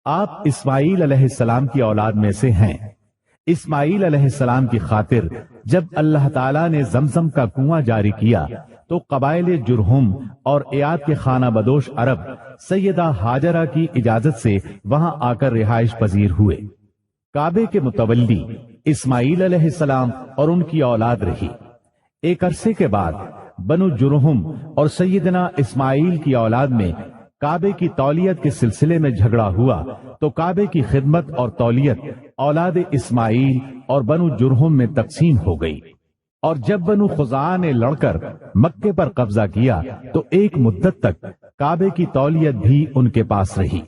آپ اسماعیل علیہ السلام کی اولاد میں سے ہیں۔ اسماعیل علیہ السلام کی خاطر جب اللہ تعالیٰ نے زمزم کا کنواں جاری کیا تو قبائل جرہم اور ایاد کے خانہ بدوش عرب سیدہ ہاجرہ کی اجازت سے وہاں آ کر رہائش پذیر ہوئے۔ کعبے کے متولی اسماعیل علیہ السلام اور ان کی اولاد رہی۔ ایک عرصے کے بعد بنو جرہم اور سیدنا اسماعیل کی اولاد میں کعبے کی تولیت کے سلسلے میں جھگڑا ہوا تو کعبے کی خدمت اور تولیت اولاد اسماعیل اور بنو جرہم میں تقسیم ہو گئی، اور جب بنو خزاعہ نے لڑ کر مکے پر قبضہ کیا تو ایک مدت تک کعبے کی تولیت بھی ان کے پاس رہی،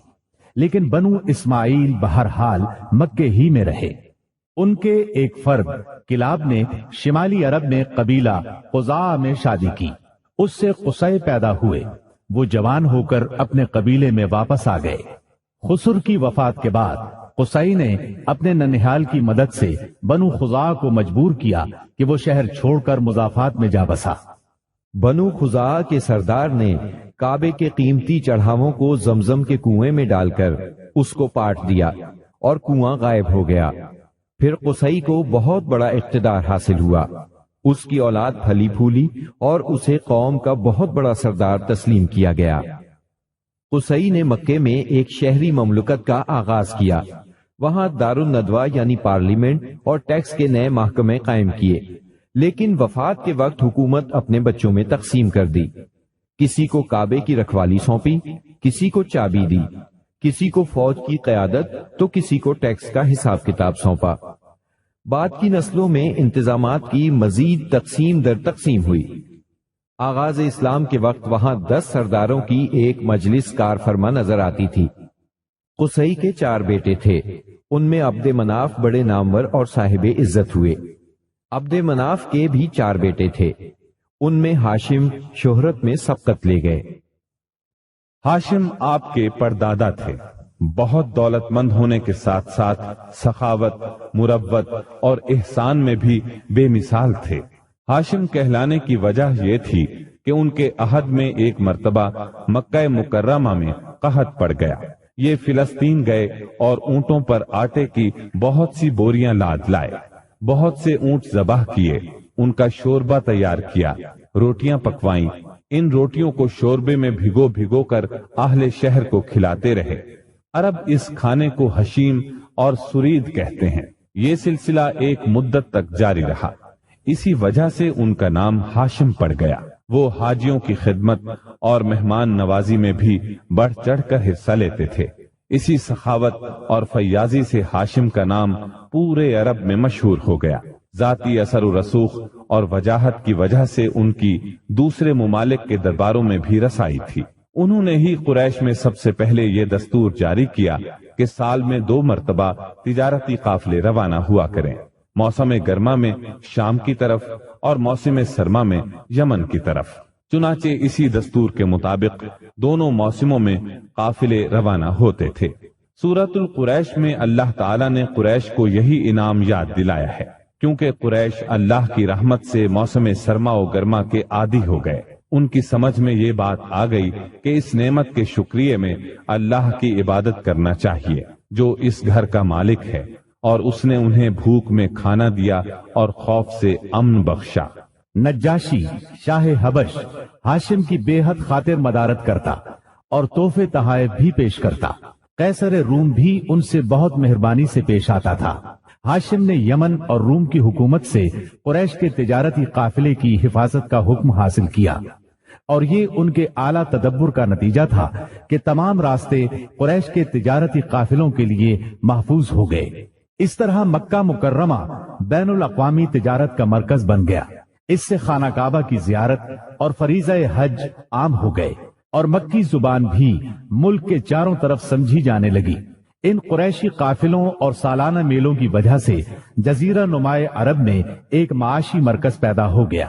لیکن بنو اسماعیل بہرحال مکے ہی میں رہے۔ ان کے ایک فرد کلاب نے شمالی عرب میں قبیلہ خزاعہ میں شادی کی، اس سے قصی پیدا ہوئے۔ وہ جوان ہو کر اپنے قبیلے میں واپس آ گئے۔ خسر کی وفات کے بعد قصی نے اپنے ننہال کی مدد سے بنو خزاعہ کو مجبور کیا کہ وہ شہر چھوڑ کر مضافات میں جا بسا۔ بنو خزاعہ کے سردار نے کعبے کے قیمتی چڑھاووں کو زمزم کے کنویں میں ڈال کر اس کو پاٹ دیا اور کنواں غائب ہو گیا۔ پھر قصی کو بہت بڑا اقتدار حاصل ہوا، اس کی اولاد پھلی پھولی اور اسے قوم کا بہت بڑا سردار تسلیم کیا گیا۔ قصی نے مکے میں ایک شہری مملکت کا آغاز کیا، وہاں دارالندوہ یعنی پارلیمنٹ اور ٹیکس کے نئے محکمے قائم کیے، لیکن وفات کے وقت حکومت اپنے بچوں میں تقسیم کر دی۔ کسی کو کعبے کی رکھوالی سونپی، کسی کو چابی دی، کسی کو فوج کی قیادت تو کسی کو ٹیکس کا حساب کتاب سونپا۔ بعد کی نسلوں میں انتظامات کی مزید تقسیم در تقسیم ہوئی۔ آغاز اسلام کے وقت وہاں 10 سرداروں کی ایک مجلس کار فرما نظر آتی تھی۔ قصی کے 4 بیٹے تھے، ان میں عبد مناف بڑے نامور اور صاحب عزت ہوئے۔ عبد مناف کے بھی 4 بیٹے تھے، ان میں ہاشم شہرت میں سبقت لے گئے۔ ہاشم آپ کے پردادا تھے، بہت دولت مند ہونے کے ساتھ ساتھ سخاوت، مروت اور احسان میں بھی بے مثال تھے۔ ہاشم کہلانے کی وجہ یہ تھی کہ ان کے عہد میں ایک مرتبہ مکہ مکرمہ میں قحط پڑ گیا۔ یہ فلسطین گئے اور اونٹوں پر آٹے کی بہت سی بوریاں لاد لائے، بہت سے اونٹ ذبح کیے، ان کا شوربہ تیار کیا، روٹیاں پکوائیں۔ ان روٹیوں کو شوربے میں بھگو بھگو کر اہل شہر کو کھلاتے رہے۔ عرب اس کھانے کو حشیم اور سرید کہتے ہیں۔ یہ سلسلہ ایک مدت تک جاری رہا، اسی وجہ سے ان کا نام ہاشم پڑ گیا۔ وہ حاجیوں کی خدمت اور مہمان نوازی میں بھی بڑھ چڑھ کر حصہ لیتے تھے۔ اسی سخاوت اور فیاضی سے ہاشم کا نام پورے عرب میں مشہور ہو گیا۔ ذاتی اثر و رسوخ اور وجاہت کی وجہ سے ان کی دوسرے ممالک کے درباروں میں بھی رسائی تھی۔ انہوں نے ہی قریش میں سب سے پہلے یہ دستور جاری کیا کہ سال میں 2 مرتبہ تجارتی قافلے روانہ ہوا کریں، موسم گرما میں شام کی طرف اور موسم سرما میں یمن کی طرف۔ چنانچہ اسی دستور کے مطابق دونوں موسموں میں قافلے روانہ ہوتے تھے۔ سورۃ القریش میں اللہ تعالیٰ نے قریش کو یہی انعام یاد دلایا ہے، کیونکہ قریش اللہ کی رحمت سے موسم سرما و گرما کے عادی ہو گئے۔ ان کی سمجھ میں یہ بات آ گئی کہ اس نعمت کے شکریہ میں اللہ کی عبادت کرنا چاہیے جو اس گھر کا مالک ہے، اور اس نے انہیں بھوک میں کھانا دیا اور خوف سے امن بخشا۔ نجاشی شاہ حبش ہاشم کی بے حد خاطر مدارت کرتا اور تحفے تحائف بھی پیش کرتا۔ قیصر روم بھی ان سے بہت مہربانی سے پیش آتا تھا۔ ہاشم نے یمن اور روم کی حکومت سے قریش کے تجارتی قافلے کی حفاظت کا حکم حاصل کیا، اور یہ ان کے اعلیٰ تدبر کا نتیجہ تھا کہ تمام راستے قریش کے تجارتی قافلوں کے لیے محفوظ ہو گئے۔ اس طرح مکہ مکرمہ بین الاقوامی تجارت کا مرکز بن گیا۔ اس سے خانہ کعبہ کی زیارت اور فریضہ حج عام ہو گئے، اور مکی زبان بھی ملک کے چاروں طرف سمجھی جانے لگی۔ ان قریشی قافلوں اور سالانہ میلوں کی وجہ سے جزیرہ نمائے عرب میں ایک معاشی مرکز پیدا ہو گیا۔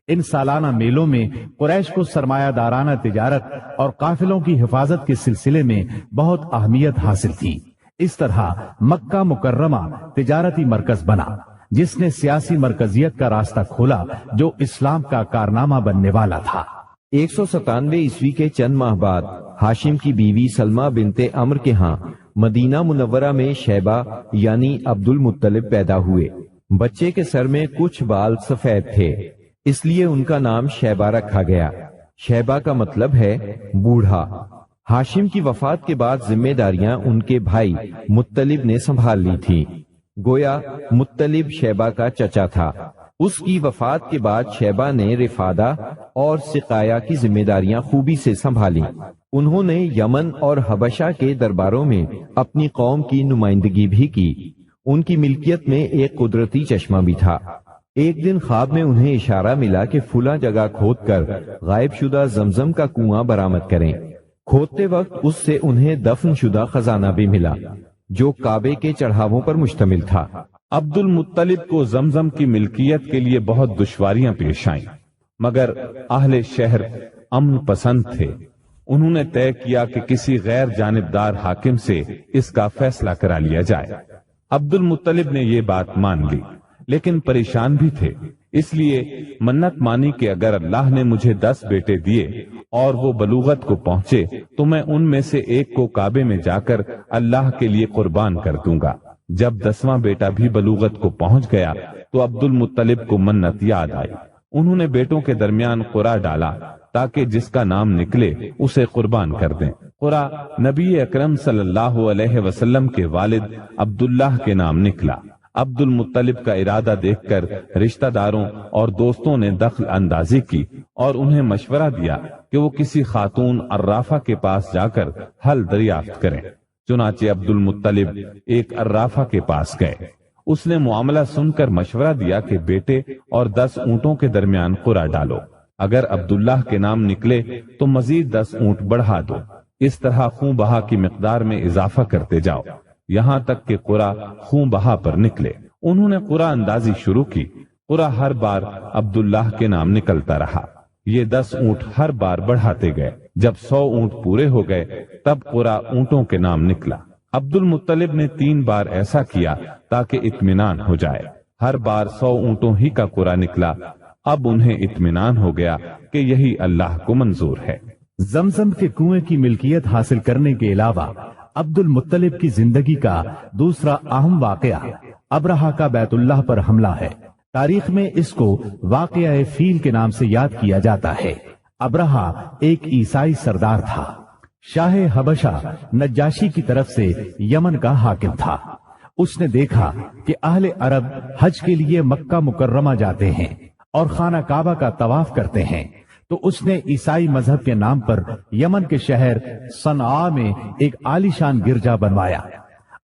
ان سالانہ میلوں میں قریش کو سرمایہ دارانہ تجارت اور قافلوں کی حفاظت کے سلسلے میں بہت اہمیت حاصل تھی۔ اس طرح مکہ مکرمہ تجارتی مرکز بنا، جس نے سیاسی مرکزیت کا راستہ کھولا جو اسلام کا کارنامہ بننے والا تھا۔ 197 عیسوی کے چند ماہ بعد ہاشم کی بیوی سلمہ بنت عمر کے ہاں مدینہ منورہ میں شیبہ یعنی عبد المطلب پیدا ہوئے۔ بچے کے سر میں کچھ بال سفید تھے، اس لیے ان کا نام شیبہ رکھا گیا۔ شیبہ کا مطلب ہے بوڑھا۔ ہاشم کی وفات کے بعد ذمہ داریاں ان کے بھائی مطلب نے سنبھال لی تھی۔ گویا مطلب شیبہ کا چچا تھا۔ اس کی وفات کے بعد شیبہ نے رفادہ اور سقایا کی ذمہ داریاں خوبی سے سنبھالی۔ انہوں نے یمن اور حبشہ کے درباروں میں اپنی قوم کی نمائندگی بھی کی۔ ان کی ملکیت میں ایک قدرتی چشمہ بھی تھا۔ ایک دن خواب میں انہیں اشارہ ملا کہ فلاں جگہ کھود کر غائب شدہ زمزم کا کنواں برآمد کریں۔ کھودتے وقت اس سے انہیں دفن شدہ خزانہ بھی ملا جو کعبے کے چڑھاووں پر مشتمل تھا۔ عبد المطلب کو زمزم کی ملکیت کے لیے بہت دشواریاں پیش آئیں، مگر اہل شہر امن پسند تھے۔ انہوں نے طے کیا کہ کسی غیر جانبدار حاکم سے اس کا فیصلہ کرا لیا جائے۔ عبد المطلب نے یہ بات مان لی، لیکن پریشان بھی تھے، اس لیے منت مانی کہ اگر اللہ نے مجھے 10 بیٹے دیے اور وہ بلوغت کو پہنچے تو میں ان میں سے ایک کو کعبے میں جا کر اللہ کے لیے قربان کر دوں گا۔ جب 10واں بیٹا بھی بلوغت کو پہنچ گیا تو عبد المطلب کو منت یاد آئی۔ انہوں نے بیٹوں کے درمیان قرعہ ڈالا تاکہ جس کا نام نکلے اسے قربان کر دیں۔ قرعہ نبی اکرم صلی اللہ علیہ وسلم کے والد عبداللہ کے نام نکلا۔ عبد المطلب کا ارادہ دیکھ کر رشتہ داروں اور دوستوں نے دخل اندازی کی اور انہیں مشورہ دیا کہ وہ کسی خاتون عرافہ کے پاس جا کر حل دریافت کریں۔ چنانچہ عبد المطلب ایک عرافہ کے پاس گئے۔ اس نے معاملہ سن کر مشورہ دیا کہ بیٹے اور 10 اونٹوں کے درمیان قرعہ ڈالو، اگر عبداللہ کے نام نکلے تو مزید 10 اونٹ بڑھا دو، اس طرح خون بہا کی مقدار میں اضافہ کرتے جاؤ یہاں تک کہ قرعہ خون بہا پر نکلے۔ انہوں نے قرعہ اندازی شروع کی۔ قرعہ ہر بار عبداللہ کے نام نکلتا رہا۔ یہ 10 اونٹ ہر بار بڑھاتے گئے۔ جب 100 اونٹ پورے ہو گئے تب قرعہ اونٹوں کے نام نکلا۔ عبد المطلب نے 3 بار ایسا کیا تاکہ اطمینان ہو جائے۔ ہر بار 100 اونٹوں ہی کا قرعہ نکلا۔ اب انہیں اطمینان ہو گیا کہ یہی اللہ کو منظور ہے۔ زمزم کے کنویں کی ملکیت حاصل کرنے کے علاوہ عبد المطلب کی زندگی کا دوسرا اہم واقعہ ابرہہ کا بیت اللہ پر حملہ ہے۔ تاریخ میں اس کو واقعہ فیل کے نام سے یاد کیا جاتا ہے۔ ابرہہ ایک عیسائی سردار تھا۔ شاہ حبشہ نجاشی کی طرف سے یمن کا حاکم تھا۔ اس نے دیکھا کہ اہل عرب حج کے لیے مکہ مکرمہ جاتے ہیں اور خانہ کعبہ کا طواف کرتے ہیں، تو اس نے عیسائی مذہب کے نام پر یمن کے شہر صنعاء میں ایک عالیشان گرجا بنوایا۔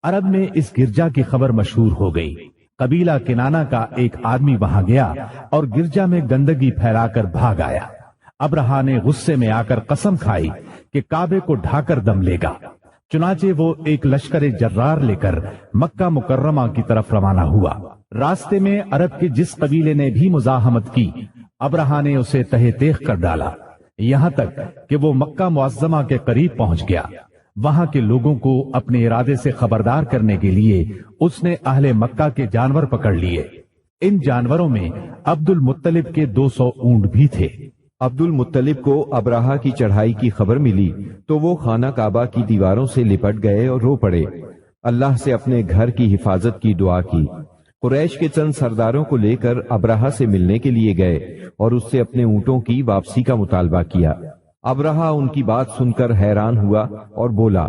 عرب میں اس گرجا کی خبر مشہور ہو گئی۔ قبیلہ کنانہ کا ایک آدمی وہاں گیا اور گرجا میں گندگی پھیلا کر بھاگ آیا۔ ابرہہ نے غصے میں آ کر قسم کھائی کہ کعبے کو ڈھا کر دم لے گا۔ چنانچہ وہ ایک لشکر جرار لے کر مکہ مکرمہ کی طرف روانہ ہوا۔ راستے میں عرب کے جس قبیلے نے بھی مزاحمت کی، ابرہہ نے اسے تہہ تیغ کر ڈالا، یہاں تک کہ وہ مکہ معظمہ کے قریب پہنچ گیا۔ وہاں کے لوگوں کو اپنے ارادے سے خبردار کرنے کے لیے اس نے اہل مکہ کے جانور پکڑ لیے۔ ان جانوروں میں عبد المطلب کے 200 اونٹ بھی تھے۔ عبد المطلب کو ابرہہ کی چڑھائی کی خبر ملی تو وہ خانہ کعبہ کی دیواروں سے لپٹ گئے اور رو پڑے۔ اللہ سے اپنے گھر کی حفاظت کی دعا کی۔ قریش کے چند سرداروں کو لے کر ابرہہ سے ملنے کے لیے گئے اور اس سے اپنے اونٹوں کی واپسی کا مطالبہ کیا۔ ابرہہ ان کی بات سن کر حیران ہوا اور بولا،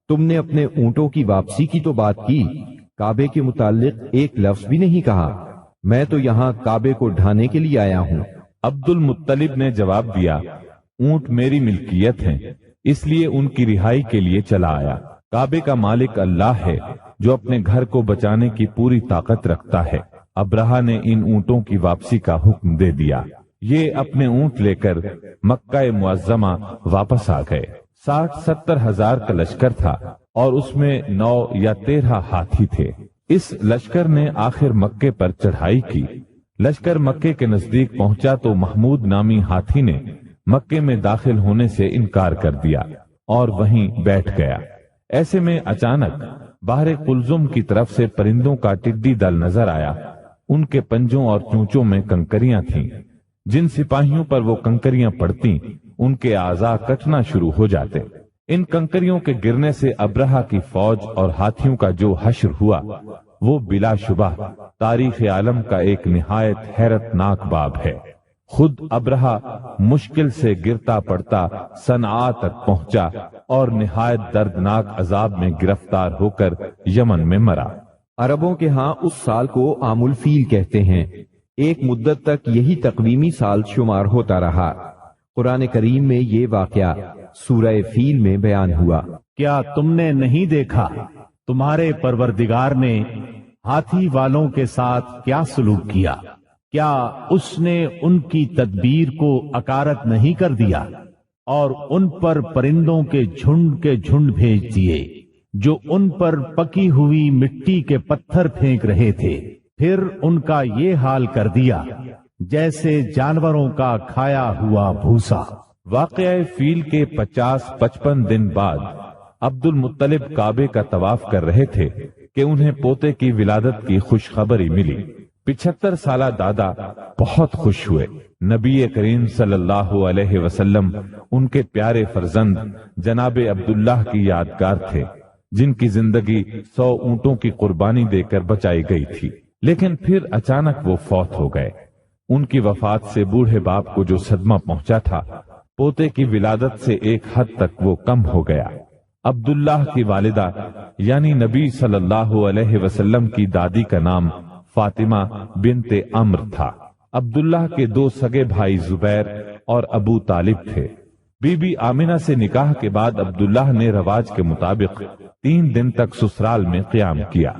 تم نے اپنے اونٹوں کی واپسی کی تو بات کی، کعبے کے متعلق ایک لفظ بھی نہیں کہا۔ میں تو یہاں کعبے کو ڈھانے کے لیے آیا ہوں۔ عبد المطلب نے جواب دیا، اونٹ میری ملکیت ہیں، اس لیے ان کی رہائی کے لیے چلا آیا۔ کعبے کا مالک اللہ ہے جو اپنے گھر کو بچانے کی پوری طاقت رکھتا ہے۔ ابرہہ نے ان اونٹوں کی واپسی کا حکم دے دیا۔ یہ اپنے اونٹ لے کر مکہ معظمہ واپس آ گئے۔ 60-70 ہزار کا لشکر تھا اور اس میں 9 یا 13 ہاتھی تھے۔ اس لشکر نے آخر مکے پر چڑھائی کی۔ لشکر مکے کے نزدیک پہنچا تو محمود نامی ہاتھی نے مکے میں داخل ہونے سے انکار کر دیا اور وہیں بیٹھ گیا۔ ایسے میں اچانک باہر قلزم کی طرف سے پرندوں کا ٹڈی دل نظر آیا۔ ان کے پنجوں اور چونچوں میں کنکریاں تھیں۔ جن سپاہیوں پر وہ کنکریاں پڑتی ان کے اعضاء کٹنا شروع ہو جاتے۔ ان کنکریوں کے گرنے سے ابرہہ کی فوج اور ہاتھیوں کا جو حشر ہوا وہ بلا شبہ تاریخ عالم کا ایک نہایت حیرت ناک باب ہے۔ خود ابرہہ مشکل سے گرتا پڑتا صنعاء تک پہنچا اور نہایت دردناک عذاب میں گرفتار ہو کر یمن میں مرا۔ عربوں کے ہاں اس سال کو عام الفیل کہتے ہیں۔ ایک مدت تک یہی تقویمی سال شمار ہوتا رہا۔ قرآن کریم میں یہ واقعہ سورہ فیل میں بیان ہوا۔ کیا تم نے نہیں دیکھا تمہارے پروردگار نے ہاتھی والوں کے ساتھ کیا سلوک کیا؟ کیا اس نے ان کی تدبیر کو اکارت نہیں کر دیا اور ان پر پرندوں کے جھنڈ بھیج دیے جو ان پر پکی ہوئی مٹی کے پتھر پھینک رہے تھے، پھر ان کا یہ حال کر دیا جیسے جانوروں کا کھایا ہوا بھوسا۔ واقعہ فیل کے 50-55 دن بعد عبد المطلب کعبے کا طواف کر رہے تھے کہ انہیں پوتے کی ولادت کی خوشخبری ملی۔ 75 سالہ دادا بہت خوش ہوئے۔ نبی کریم صلی اللہ علیہ وسلم ان کے پیارے فرزند جناب عبداللہ کی یادگار تھے، جن کی زندگی 100 اونٹوں کی قربانی دے کر بچائی گئی تھی، لیکن پھر اچانک وہ فوت ہو گئے۔ ان کی وفات سے بوڑھے باپ کو جو صدمہ پہنچا تھا، پوتے کی ولادت سے ایک حد تک وہ کم ہو گیا۔ عبداللہ کی والدہ یعنی نبی صلی اللہ علیہ وسلم کی دادی کا نام فاطمہ بنت عمرو تھا۔ عبداللہ کے 2 سگے بھائی زبیر اور ابو طالب تھے۔ بی بی آمنہ سے نکاح کے بعد عبداللہ نے رواج کے مطابق 3 دن تک سسرال میں قیام کیا۔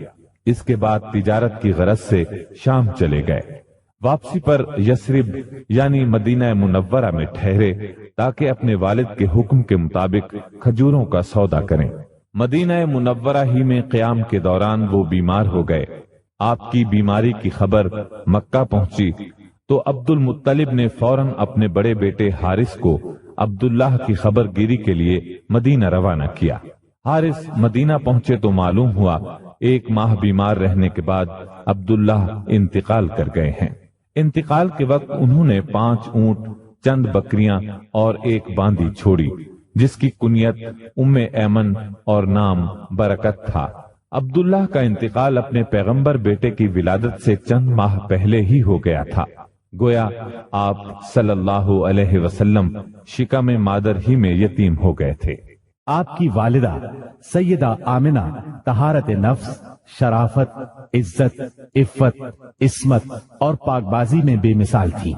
اس کے بعد تجارت کی غرض سے شام چلے گئے۔ واپسی پر یثرب یعنی مدینہ منورہ میں ٹھہرے تاکہ اپنے والد کے حکم کے مطابق کھجوروں کا سودا کریں۔ مدینہ منورہ ہی میں قیام کے دوران وہ بیمار ہو گئے۔ آپ کی بیماری کی خبر مکہ پہنچی تو عبد المطلب نے فوراً اپنے بڑے بیٹے حارث کو عبداللہ کی خبر گیری کے لیے مدینہ روانہ کیا۔ حارث مدینہ پہنچے تو معلوم ہوا 1 ماہ بیمار رہنے کے بعد عبداللہ انتقال کر گئے ہیں۔ انتقال کے وقت انہوں نے 5 اونٹ، چند بکریاں اور 1 باندی چھوڑی، جس کی کنیت ام ایمن اور نام برکت تھا۔ عبداللہ کا انتقال اپنے پیغمبر بیٹے کی ولادت سے چند ماہ پہلے ہی ہو گیا تھا۔ گویا آپ صلی اللہ علیہ وسلم شکم مادر ہی میں یتیم ہو گئے تھے۔ آپ کی والدہ سیدہ آمنہ طہارت نفس، شرافت، عزت، عفت، عصمت اور پاکبازی میں بے مثال تھی۔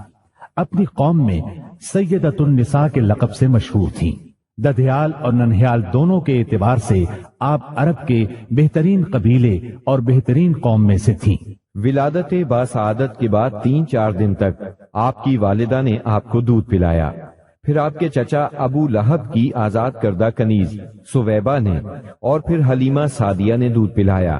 اپنی قوم میں سیدۃ النساء کے لقب سے مشہور تھیں۔ ددھیال اور ننہیال دونوں کے اعتبار سے آپ عرب کے بہترین قبیلے اور بہترین قوم میں سے تھیں۔ ولادت باسعادت کے بعد 3-4 دن تک آپ کی والدہ نے آپ کو دودھ پلایا۔ پھر آپ کے چچا ابو لہب کی آزاد کردہ کنیز سویبہ نے اور پھر حلیمہ سعدیہ نے دودھ پلایا۔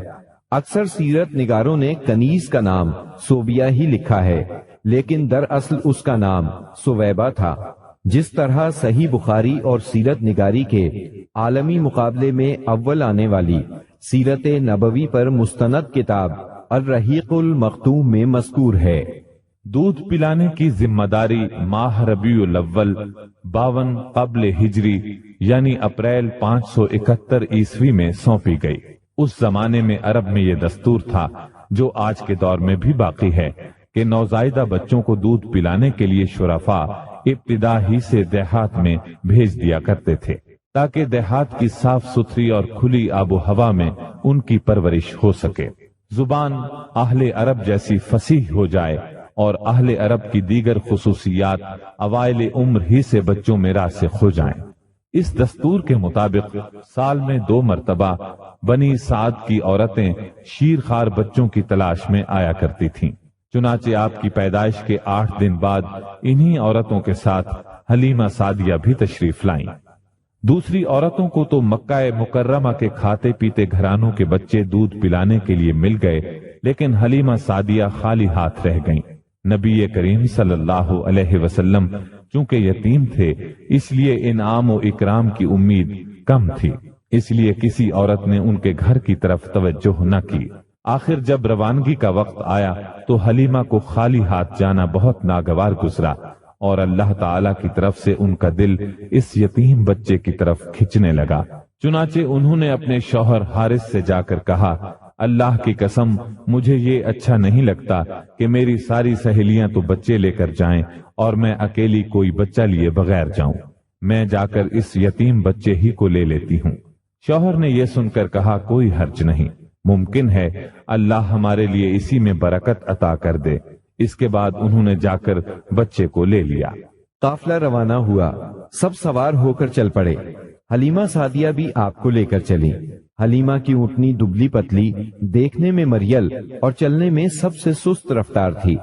اکثر سیرت نگاروں نے کنیز کا نام سوبیہ ہی لکھا ہے، لیکن دراصل اس کا نام سویبہ تھا۔ جس طرح صحیح بخاری اور سیرت نگاری کے عالمی مقابلے میں اول آنے والی سیرت نبوی پر مستند کتاب الرحیق المختوم میں مذکور ہے۔ دودھ پلانے کی ذمہ داری ماہ ربیع الاول 52 قبل ہجری یعنی اپریل 571 عیسوی میں سونپی گئی۔ اس زمانے میں عرب میں یہ دستور تھا، جو آج کے دور میں بھی باقی ہے، کہ نوزائیدہ بچوں کو دودھ پلانے کے لیے شرفاء ابتدا ہی سے دیہات میں بھیج دیا کرتے تھے، تاکہ دیہات کی صاف ستھری اور کھلی آب و ہوا میں ان کی پرورش ہو سکے، زبان اہل عرب جیسی فصیح ہو جائے اور اہل عرب کی دیگر خصوصیات اوائل عمر ہی سے بچوں میں راسخ ہو جائیں۔ اس دستور کے مطابق سال میں 2 مرتبہ بنی سعد کی عورتیں شیرخوار بچوں کی تلاش میں آیا کرتی تھیں۔ چنانچہ آپ کی پیدائش کے 8 دن بعد انہی عورتوں کے ساتھ حلیمہ سعدیہ بھی تشریف لائیں۔ دوسری عورتوں کو تو مکہ مکرمہ کے کھاتے پیتے گھرانوں کے بچے دودھ پلانے کے لیے مل گئے، لیکن حلیمہ سعدیہ خالی ہاتھ رہ گئیں۔ نبی کریم صلی اللہ علیہ وسلم چونکہ یتیم تھے، اس لیے انعام و اکرام کی امید کم تھی، اس لیے کسی عورت نے ان کے گھر کی طرف توجہ نہ کی۔ آخر جب روانگی کا وقت آیا تو حلیمہ کو خالی ہاتھ جانا بہت ناگوار گزرا، اور اللہ تعالی کی طرف سے ان کا دل اس یتیم بچے کی طرف کھنچنے لگا۔ چنانچہ انہوں نے اپنے شوہر حارث سے جا کر کہا، اللہ کی قسم مجھے یہ اچھا نہیں لگتا کہ میری ساری سہیلیاں تو بچے لے کر جائیں اور میں اکیلی کوئی بچہ لیے بغیر جاؤں، میں جا کر اس یتیم بچے ہی کو لے لیتی ہوں۔ شوہر نے یہ سن کر کہا، کوئی حرج نہیں، ممکن ہے اللہ ہمارے لیے اسی میں برکت عطا کر دے۔ اس کے بعد انہوں نے جا کر بچے کو لے لیا۔ قافلہ روانہ ہوا، سب سوار ہو کر چل پڑے۔ حلیمہ سعدیہ بھی آپ کو لے کر چلی۔ حلیمہ کی اونٹنی دبلی پتلی، دیکھنے میں مریل اور چلنے میں سب سے سست رفتار تھی،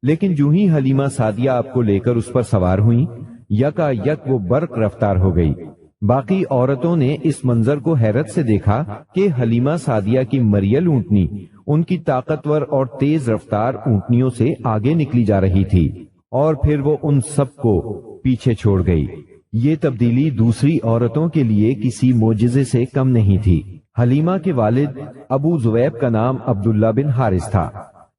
لیکن جو ہی حلیمہ سعدیہ آپ کو لے کر اس پر سوار ہوئیں، یکا یک وہ برق رفتار ہو گئی۔ باقی عورتوں نے اس منظر کو حیرت سے دیکھا کہ حلیمہ سعدیہ کی مریل اونٹنی ان کی طاقتور اور تیز رفتار اونٹنیوں سے آگے نکلی جا رہی تھی، اور پھر وہ ان سب کو پیچھے چھوڑ گئی۔ یہ تبدیلی دوسری عورتوں کے لیے کسی معجزے سے کم نہیں تھی۔ حلیمہ کے والد ابو زویب کا نام عبداللہ بن حارث تھا۔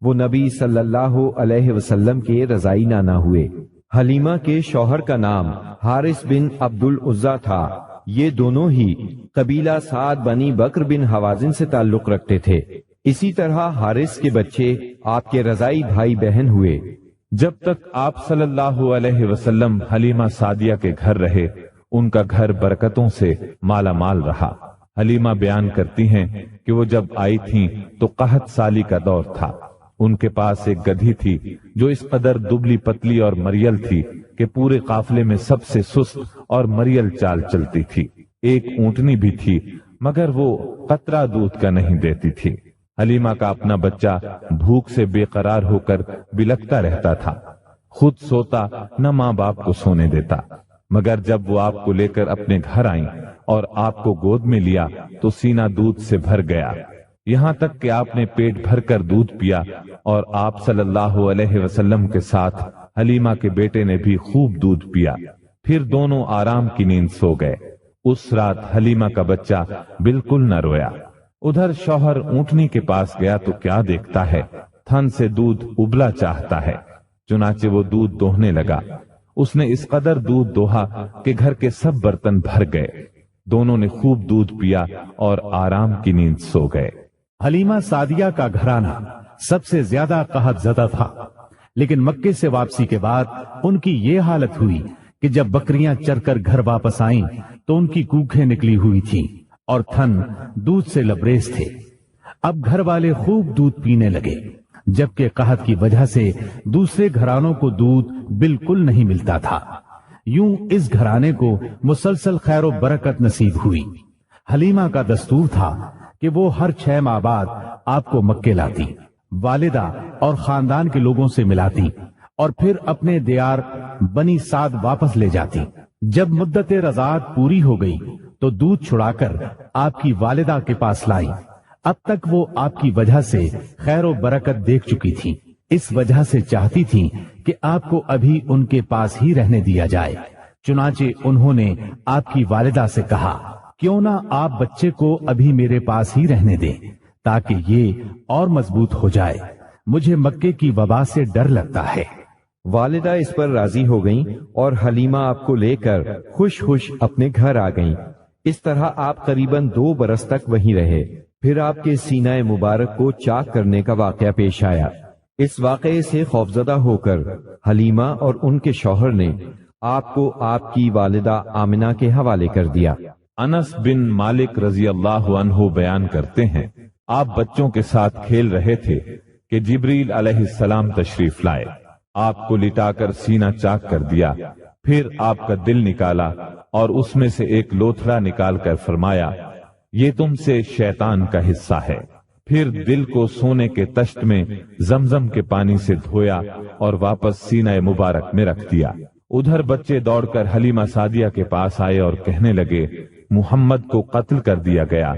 وہ نبی صلی اللہ علیہ وسلم کے رضائی نانا ہوئے۔ حلیمہ کے شوہر کا نام حارث بن عبد العزا تھا۔ یہ دونوں ہی قبیلہ سعد بنی بکر بن حوازن سے تعلق رکھتے تھے۔ اسی طرح حارث کے بچے آپ کے رضائی بھائی بہن ہوئے۔ جب تک آپ صلی اللہ علیہ وسلم حلیمہ سعدیہ کے گھر رہے، ان کا گھر برکتوں سے مالا مال رہا۔ حلیمہ بیان کرتی ہیں کہ وہ جب آئی تھیں تو قحط سالی کا دور تھا۔ ان کے پاس ایک گدھی تھی جو اس قدر دبلی پتلی اور مریل تھی کہ پورے قافلے میں سب سے سست اور مریل چال چلتی تھی۔ ایک اونٹنی بھی تھی مگر وہ قطرہ دودھ کا نہیں دیتی تھی۔ حلیمہ کا اپنا بچہ بھوک سے بے قرار ہو کر بلکتا رہتا تھا، خود سوتا نہ ماں باپ کو سونے دیتا، مگر جب وہ آپ کو لے کر اپنے گھر آئیں اور آپ کو گود میں لیا تو سینہ دودھ سے بھر گیا، یہاں تک کہ آپ نے پیٹ بھر کر دودھ پیا، اور آپ صلی اللہ علیہ وسلم کے ساتھ حلیمہ کے بیٹے نے بھی خوب دودھ پیا۔ پھر دونوں آرام کی نیند سو گئے۔ اس رات حلیمہ کا بچہ بالکل نہ رویا۔ ادھر شوہر اونٹنی کے پاس گیا تو کیا دیکھتا ہے، تھن سے دودھ ابلا چاہتا ہے، چنانچہ وہ دودھ دوہنے لگا۔ اس نے اس قدر دودھ دوہا کہ گھر کے سب برتن بھر گئے۔ دونوں نے خوب دودھ پیا اور آرام کی نیند سو گئے۔ حلیمہ سعدیہ کا گھرانہ سب سے زیادہ قحط زدہ تھا، لیکن مکے سے واپسی کے بعد ان کی یہ حالت ہوئی کہ جب بکریاں چر کر گھر واپس آئیں تو ان کی کوکھیں نکلی ہوئی تھیں اور تھن دودھ سے لبریز تھے۔ اب گھر والے خوب دودھ پینے لگے، جبکہ قحط کی وجہ سے دوسرے گھرانوں کو دودھ بالکل نہیں ملتا تھا۔ یوں اس گھرانے کو مسلسل خیر و برکت نصیب ہوئی۔ حلیمہ کا دستور تھا کہ وہ ہر 6 ماہ بعد آپ کو مکے لاتی، والدہ اور خاندان کے لوگوں سے ملاتی اور پھر اپنے دیار بنی سعد واپس لے جاتی۔ جب مدت رضاعت پوری ہو گئی تو دودھ چھڑا کر آپ کی والدہ کے پاس لائی۔ اب تک وہ آپ کی وجہ سے خیر و برکت دیکھ چکی تھی، اس وجہ سے چاہتی تھی کہ آپ کو ابھی ان کے پاس ہی رہنے دیا جائے۔ چنانچہ انہوں نے آپ کی والدہ سے کہا، کیوں نہ آپ بچے کو ابھی میرے پاس ہی رہنے دیں تاکہ یہ اور مضبوط ہو جائے، مجھے مکے کی وبا سے ڈر لگتا ہے۔ والدہ اس پر راضی ہو گئیں اور حلیمہ آپ کو لے کر خوش خوش اپنے گھر آ گئیں۔ اس طرح آپ قریباً 2 برس تک وہیں رہے۔ پھر آپ کے سینہ مبارک کو چاک کرنے کا واقعہ پیش آیا۔ اس واقعے سے خوفزدہ ہو کر حلیمہ اور ان کے شوہر نے آپ کو آپ کی والدہ آمنہ کے حوالے کر دیا۔ انس بن مالک رضی اللہ عنہ بیان کرتے ہیں، آپ بچوں کے ساتھ کھیل رہے تھے کہ جبریل علیہ السلام تشریف لائے، آپ کو لٹا کر سینہ چاک کر دیا، پھر آپ کا دل نکالا اور اس میں سے ایک لوتھڑا نکال کر فرمایا، یہ تم سے شیطان کا حصہ ہے۔ پھر دل کو سونے کے تشت میں زمزم کے پانی سے دھویا اور واپس سینہ مبارک میں رکھ دیا۔ ادھر بچے دوڑ کر حلیمہ سعدیہ کے پاس آئے اور کہنے لگے، محمد کو قتل کر دیا گیا۔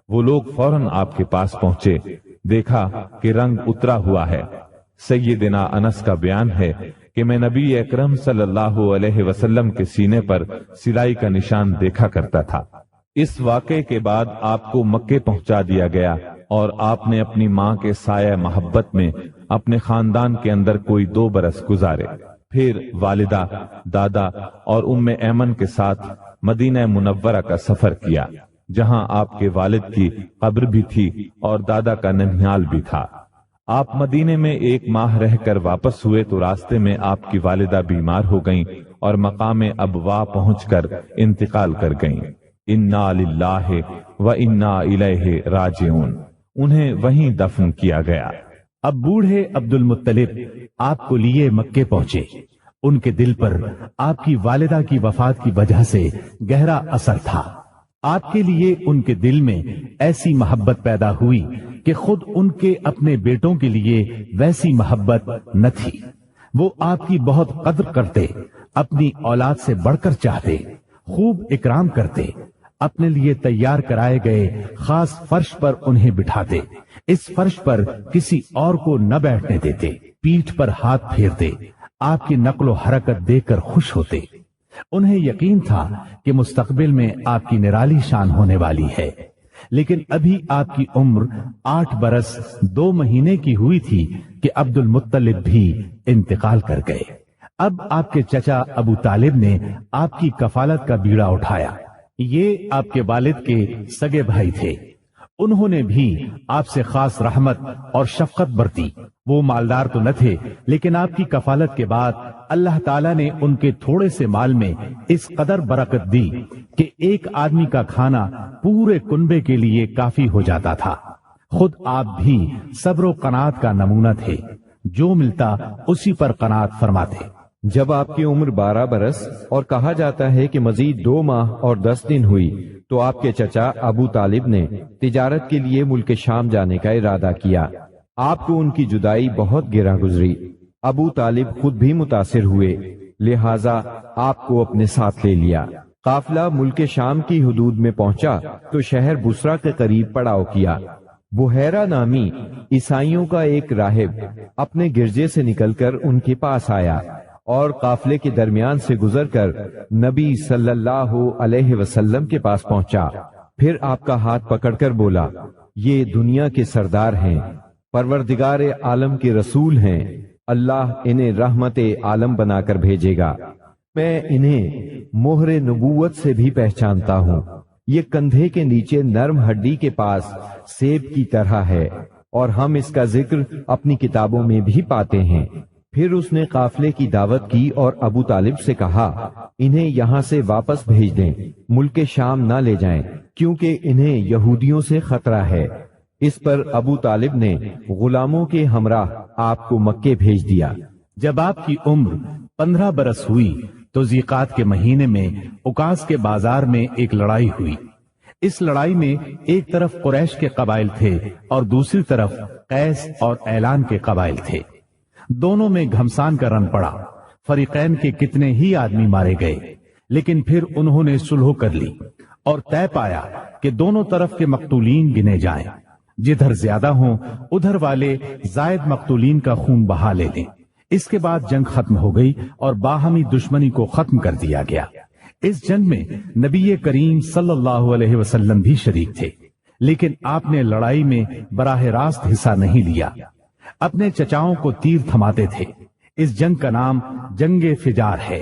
وہ لوگ فوراً آپ کے پاس پہنچے، دیکھا کہ رنگ اترا ہوا ہے۔ سیدنا انس کا بیان ہے کہ میں نبی اکرم صلی اللہ علیہ وسلم کے سینے پر سلائی کا نشان دیکھا کرتا تھا۔ اس واقعے کے بعد آپ کو مکے پہنچا دیا گیا اور آپ نے اپنی ماں کے سایہ محبت میں اپنے خاندان کے اندر کوئی 2 برس گزارے۔ پھر والدہ، دادا اور ام ایمن کے ساتھ مدینہ منورہ کا سفر کیا، جہاں آپ کے والد کی قبر بھی تھی اور دادا کا ننھیال بھی تھا۔ آپ مدینے میں 1 ماہ رہ کر واپس ہوئے تو راستے میں آپ کی والدہ بیمار ہو گئیں اور مقام ابوا پہنچ کر انتقال کر گئیں۔ انا للہ و انا الیہ راجعون، انہیں وہیں دفن کیا گیا۔ اب بوڑھے عبد المطلب آپ کو لیے مکے پہنچے۔ ان کے دل پر آپ کی والدہ کی وفات کی وجہ سے گہرا اثر تھا۔ آپ کے لیے ان کے دل میں ایسی محبت پیدا ہوئی کہ خود ان کے اپنے بیٹوں کے لیے ویسی محبت نہ تھی۔ وہ آپ کی بہت قدر کرتے، اپنی اولاد سے بڑھ کر چاہتے، خوب اکرام کرتے، اپنے لیے تیار کرائے گئے خاص فرش پر انہیں بٹھاتے، اس فرش پر کسی اور کو نہ بیٹھنے دیتے، پیٹھ پر ہاتھ پھیرتے، آپ کی نقل و حرکت دیکھ کر خوش ہوتے۔ انہیں یقین تھا کہ مستقبل میں آپ کی نرالی شان ہونے والی ہے، لیکن ابھی آپ کی عمر 8 برس 2 مہینے کی ہوئی تھی کہ عبد المطلب بھی انتقال کر گئے۔ اب آپ کے چچا ابو طالب نے آپ کی کفالت کا بیڑا اٹھایا۔ یہ آپ کے والد کے سگے بھائی تھے، انہوں نے بھی آپ سے خاص رحمت اور شفقت برتی۔ وہ مالدار تو نہ تھے، لیکن آپ کی کفالت کے بعد اللہ تعالیٰ نے ان کے تھوڑے سے مال میں اس قدر برکت دی کہ ایک آدمی کا کھانا پورے کنبے کے لیے کافی ہو جاتا تھا۔ خود آپ بھی صبر و قناعت کا نمونہ تھے، جو ملتا اسی پر قناعت فرماتے۔ جب آپ کی عمر 12 برس اور کہا جاتا ہے کہ مزید 2 ماہ اور 10 دن ہوئی تو آپ کے چچا ابو طالب نے تجارت کے لیے ملک شام جانے کا ارادہ کیا۔ آپ کو ان کی جدائی بہت گراں گزری۔ ابو طالب خود بھی متاثر ہوئے، لہٰذا آپ کو اپنے ساتھ لے لیا۔ قافلہ ملک شام کی حدود میں پہنچا تو شہر بصرہ کے قریب پڑاؤ کیا۔ بحیرہ نامی عیسائیوں کا ایک راہب اپنے گرجے سے نکل کر ان کے پاس آیا اور قافلے کے درمیان سے گزر کر نبی صلی اللہ علیہ وسلم کے پاس پہنچا۔ پھر آپ کا ہاتھ پکڑ کر بولا، یہ دنیا کے سردار ہیں، پروردگار عالم کے رسول ہیں، اللہ انہیں رحمت عالم بنا کر بھیجے گا۔ میں انہیں مہر نبوت سے بھی پہچانتا ہوں۔ یہ کندھے کے نیچے نرم ہڈی کے پاس سیب کی طرح ہے اور ہم اس کا ذکر اپنی کتابوں میں بھی پاتے ہیں۔ پھر اس نے قافلے کی دعوت کی اور ابو طالب سے کہا، انہیں یہاں سے واپس بھیج دیں، ملک شام نہ لے جائیں، کیونکہ انہیں یہودیوں سے خطرہ ہے۔ اس پر ابو طالب نے غلاموں کے ہمراہ آپ کو مکے بھیج دیا۔ جب آپ کی عمر 15 برس ہوئی تو ذیقات کے مہینے میں اوکاس کے بازار میں ایک لڑائی ہوئی۔ اس لڑائی میں ایک طرف قریش کے قبائل تھے اور دوسری طرف قیس اور اعلان کے قبائل تھے۔ دونوں میں گھمسان کا رن پڑا، فریقین کے کتنے ہی آدمی مارے گئے، لیکن پھر انہوں نے صلح کر لی اور طے پایا کہ دونوں طرف کے مقتولین گنے جائیں، جدھر زیادہ ہوں ادھر والے زائد مقتولین کا خون بہا لے لیں۔ اس کے بعد جنگ ختم ہو گئی اور باہمی دشمنی کو ختم کر دیا گیا۔ اس جنگ میں نبی کریم صلی اللہ علیہ وسلم بھی شریک تھے، لیکن آپ نے لڑائی میں براہ راست حصہ نہیں لیا، اپنے چچاؤں کو تیر تھماتے تھے۔ اس جنگ کا نام جنگ فجار ہے۔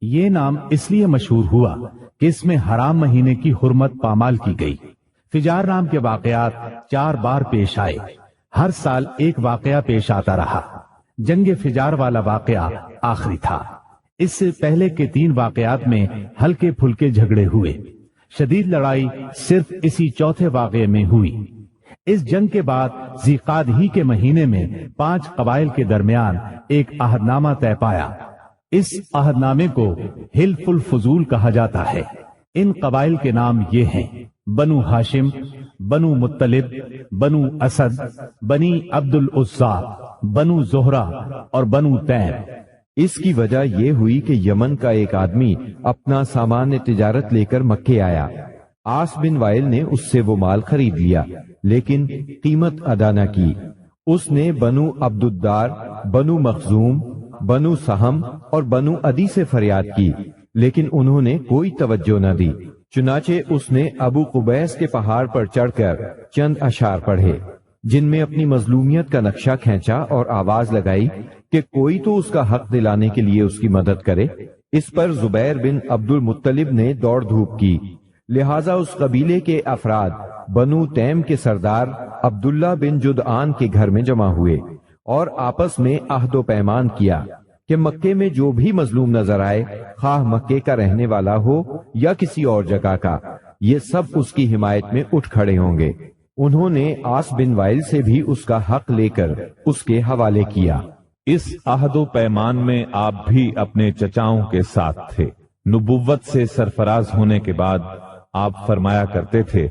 یہ نام اس لیے مشہور ہوا کہ اس میں حرام مہینے کی حرمت پامال کی گئی۔ فجار نام کے واقعات 4 بار پیش آئے، ہر سال ایک واقعہ پیش آتا رہا۔ جنگ فجار والا واقعہ آخری تھا۔ اس سے پہلے کے 3 واقعات میں ہلکے پھلکے جھگڑے ہوئے، شدید لڑائی صرف اسی چوتھے واقعے میں ہوئی۔ اس جنگ کے بعد ذیقعد ہی کے مہینے میں 5 قبائل کے درمیان ایک عہد نامہ طے پایا۔ اس عہد نامے کو حلف الفضول کہا جاتا ہے۔ ان قبائل کے نام یہ ہیں: بنو ہاشم، بنو مطلب، بنو اسد، بنی عبد العزا، بنو زہرہ اور بنو تیم۔ اس کی وجہ یہ ہوئی کہ یمن کا ایک آدمی اپنا سامان تجارت لے کر مکے آیا۔ آس بن وائل نے اس سے وہ مال خرید لیا، لیکن قیمت ادا نہ کی۔ اس نے بنو عبد الدار، بنو مخزوم، بنو سہم اور بنو عدی سے فریاد کی، لیکن انہوں نے کوئی توجہ نہ دی۔ چنانچہ اس نے ابو قبیس کے پہاڑ پر چڑھ کر چند اشعار پڑھے۔ جن میں اپنی مظلومیت کا نقشہ کھینچا اور آواز لگائی کہ کوئی تو اس کا حق دلانے کے لیے اس کی مدد کرے۔ اس پر زبیر بن عبد المطلب نے دوڑ دھوپ کی، لہٰذا اس قبیلے کے افراد بنو تیم کے سردار عبداللہ بن جدعان کے گھر میں جمع ہوئے اور آپس میں عہد و پیمان کیا کہ مکے میں جو بھی مظلوم نظر آئے، خواہ مکے کا رہنے والا ہو یا کسی اور جگہ کا، یہ سب اس کی حمایت میں اٹھ کھڑے ہوں گے۔ انہوں نے عاص بن وائل سے بھی اس کا حق لے کر اس کے حوالے کیا۔ اس عہد و پیمان میں آپ بھی اپنے چچاؤں کے ساتھ تھے۔ نبوت سے سرفراز ہونے کے بعد آپ فرمایا کرتے تھے،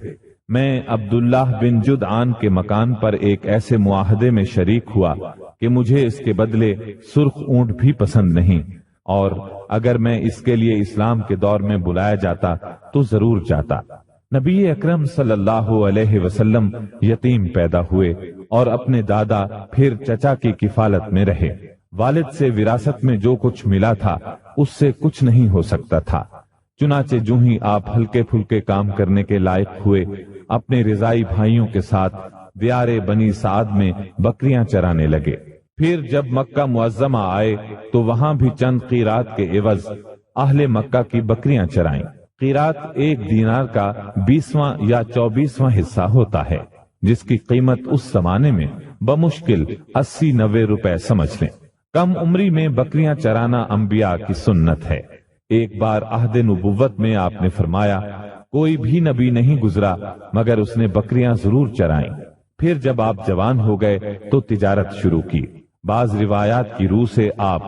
میں عبداللہ بن جدعان کے مکان پر ایک ایسے معاہدے میں شریک ہوا کہ مجھے اس کے بدلے سرخ اونٹ بھی پسند نہیں، اور اگر میں اس کے لیے اسلام کے دور میں بلایا جاتا تو ضرور جاتا۔ نبی اکرم صلی اللہ علیہ وسلم یتیم پیدا ہوئے اور اپنے دادا پھر چچا کی کفالت میں رہے۔ والد سے وراثت میں جو کچھ ملا تھا اس سے کچھ نہیں ہو سکتا تھا، چنانچہ جو ہی آپ ہلکے پھلکے کام کرنے کے لائق ہوئے، اپنے رضائی بھائیوں کے ساتھ دیار بنی سعد میں بکریاں چرانے لگے۔ پھر جب مکہ معظمہ آئے تو وہاں بھی چند قیرات کے عوض اہل مکہ کی بکریاں چرائیں۔ قیرات 1 دینار کا 20واں یا 24واں حصہ ہوتا ہے، جس کی قیمت اس زمانے میں بمشکل 80-90 روپے سمجھ لیں۔ کم عمری میں بکریاں چرانا انبیاء کی سنت ہے۔ ایک بار عہد نبوت میں آپ نے فرمایا، کوئی بھی نبی نہیں گزرا مگر اس نے بکریاں ضرور چرائیں۔ پھر جب آپ جوان ہو گئے تو تجارت شروع کی۔ بعض روایات کی روح سے آپ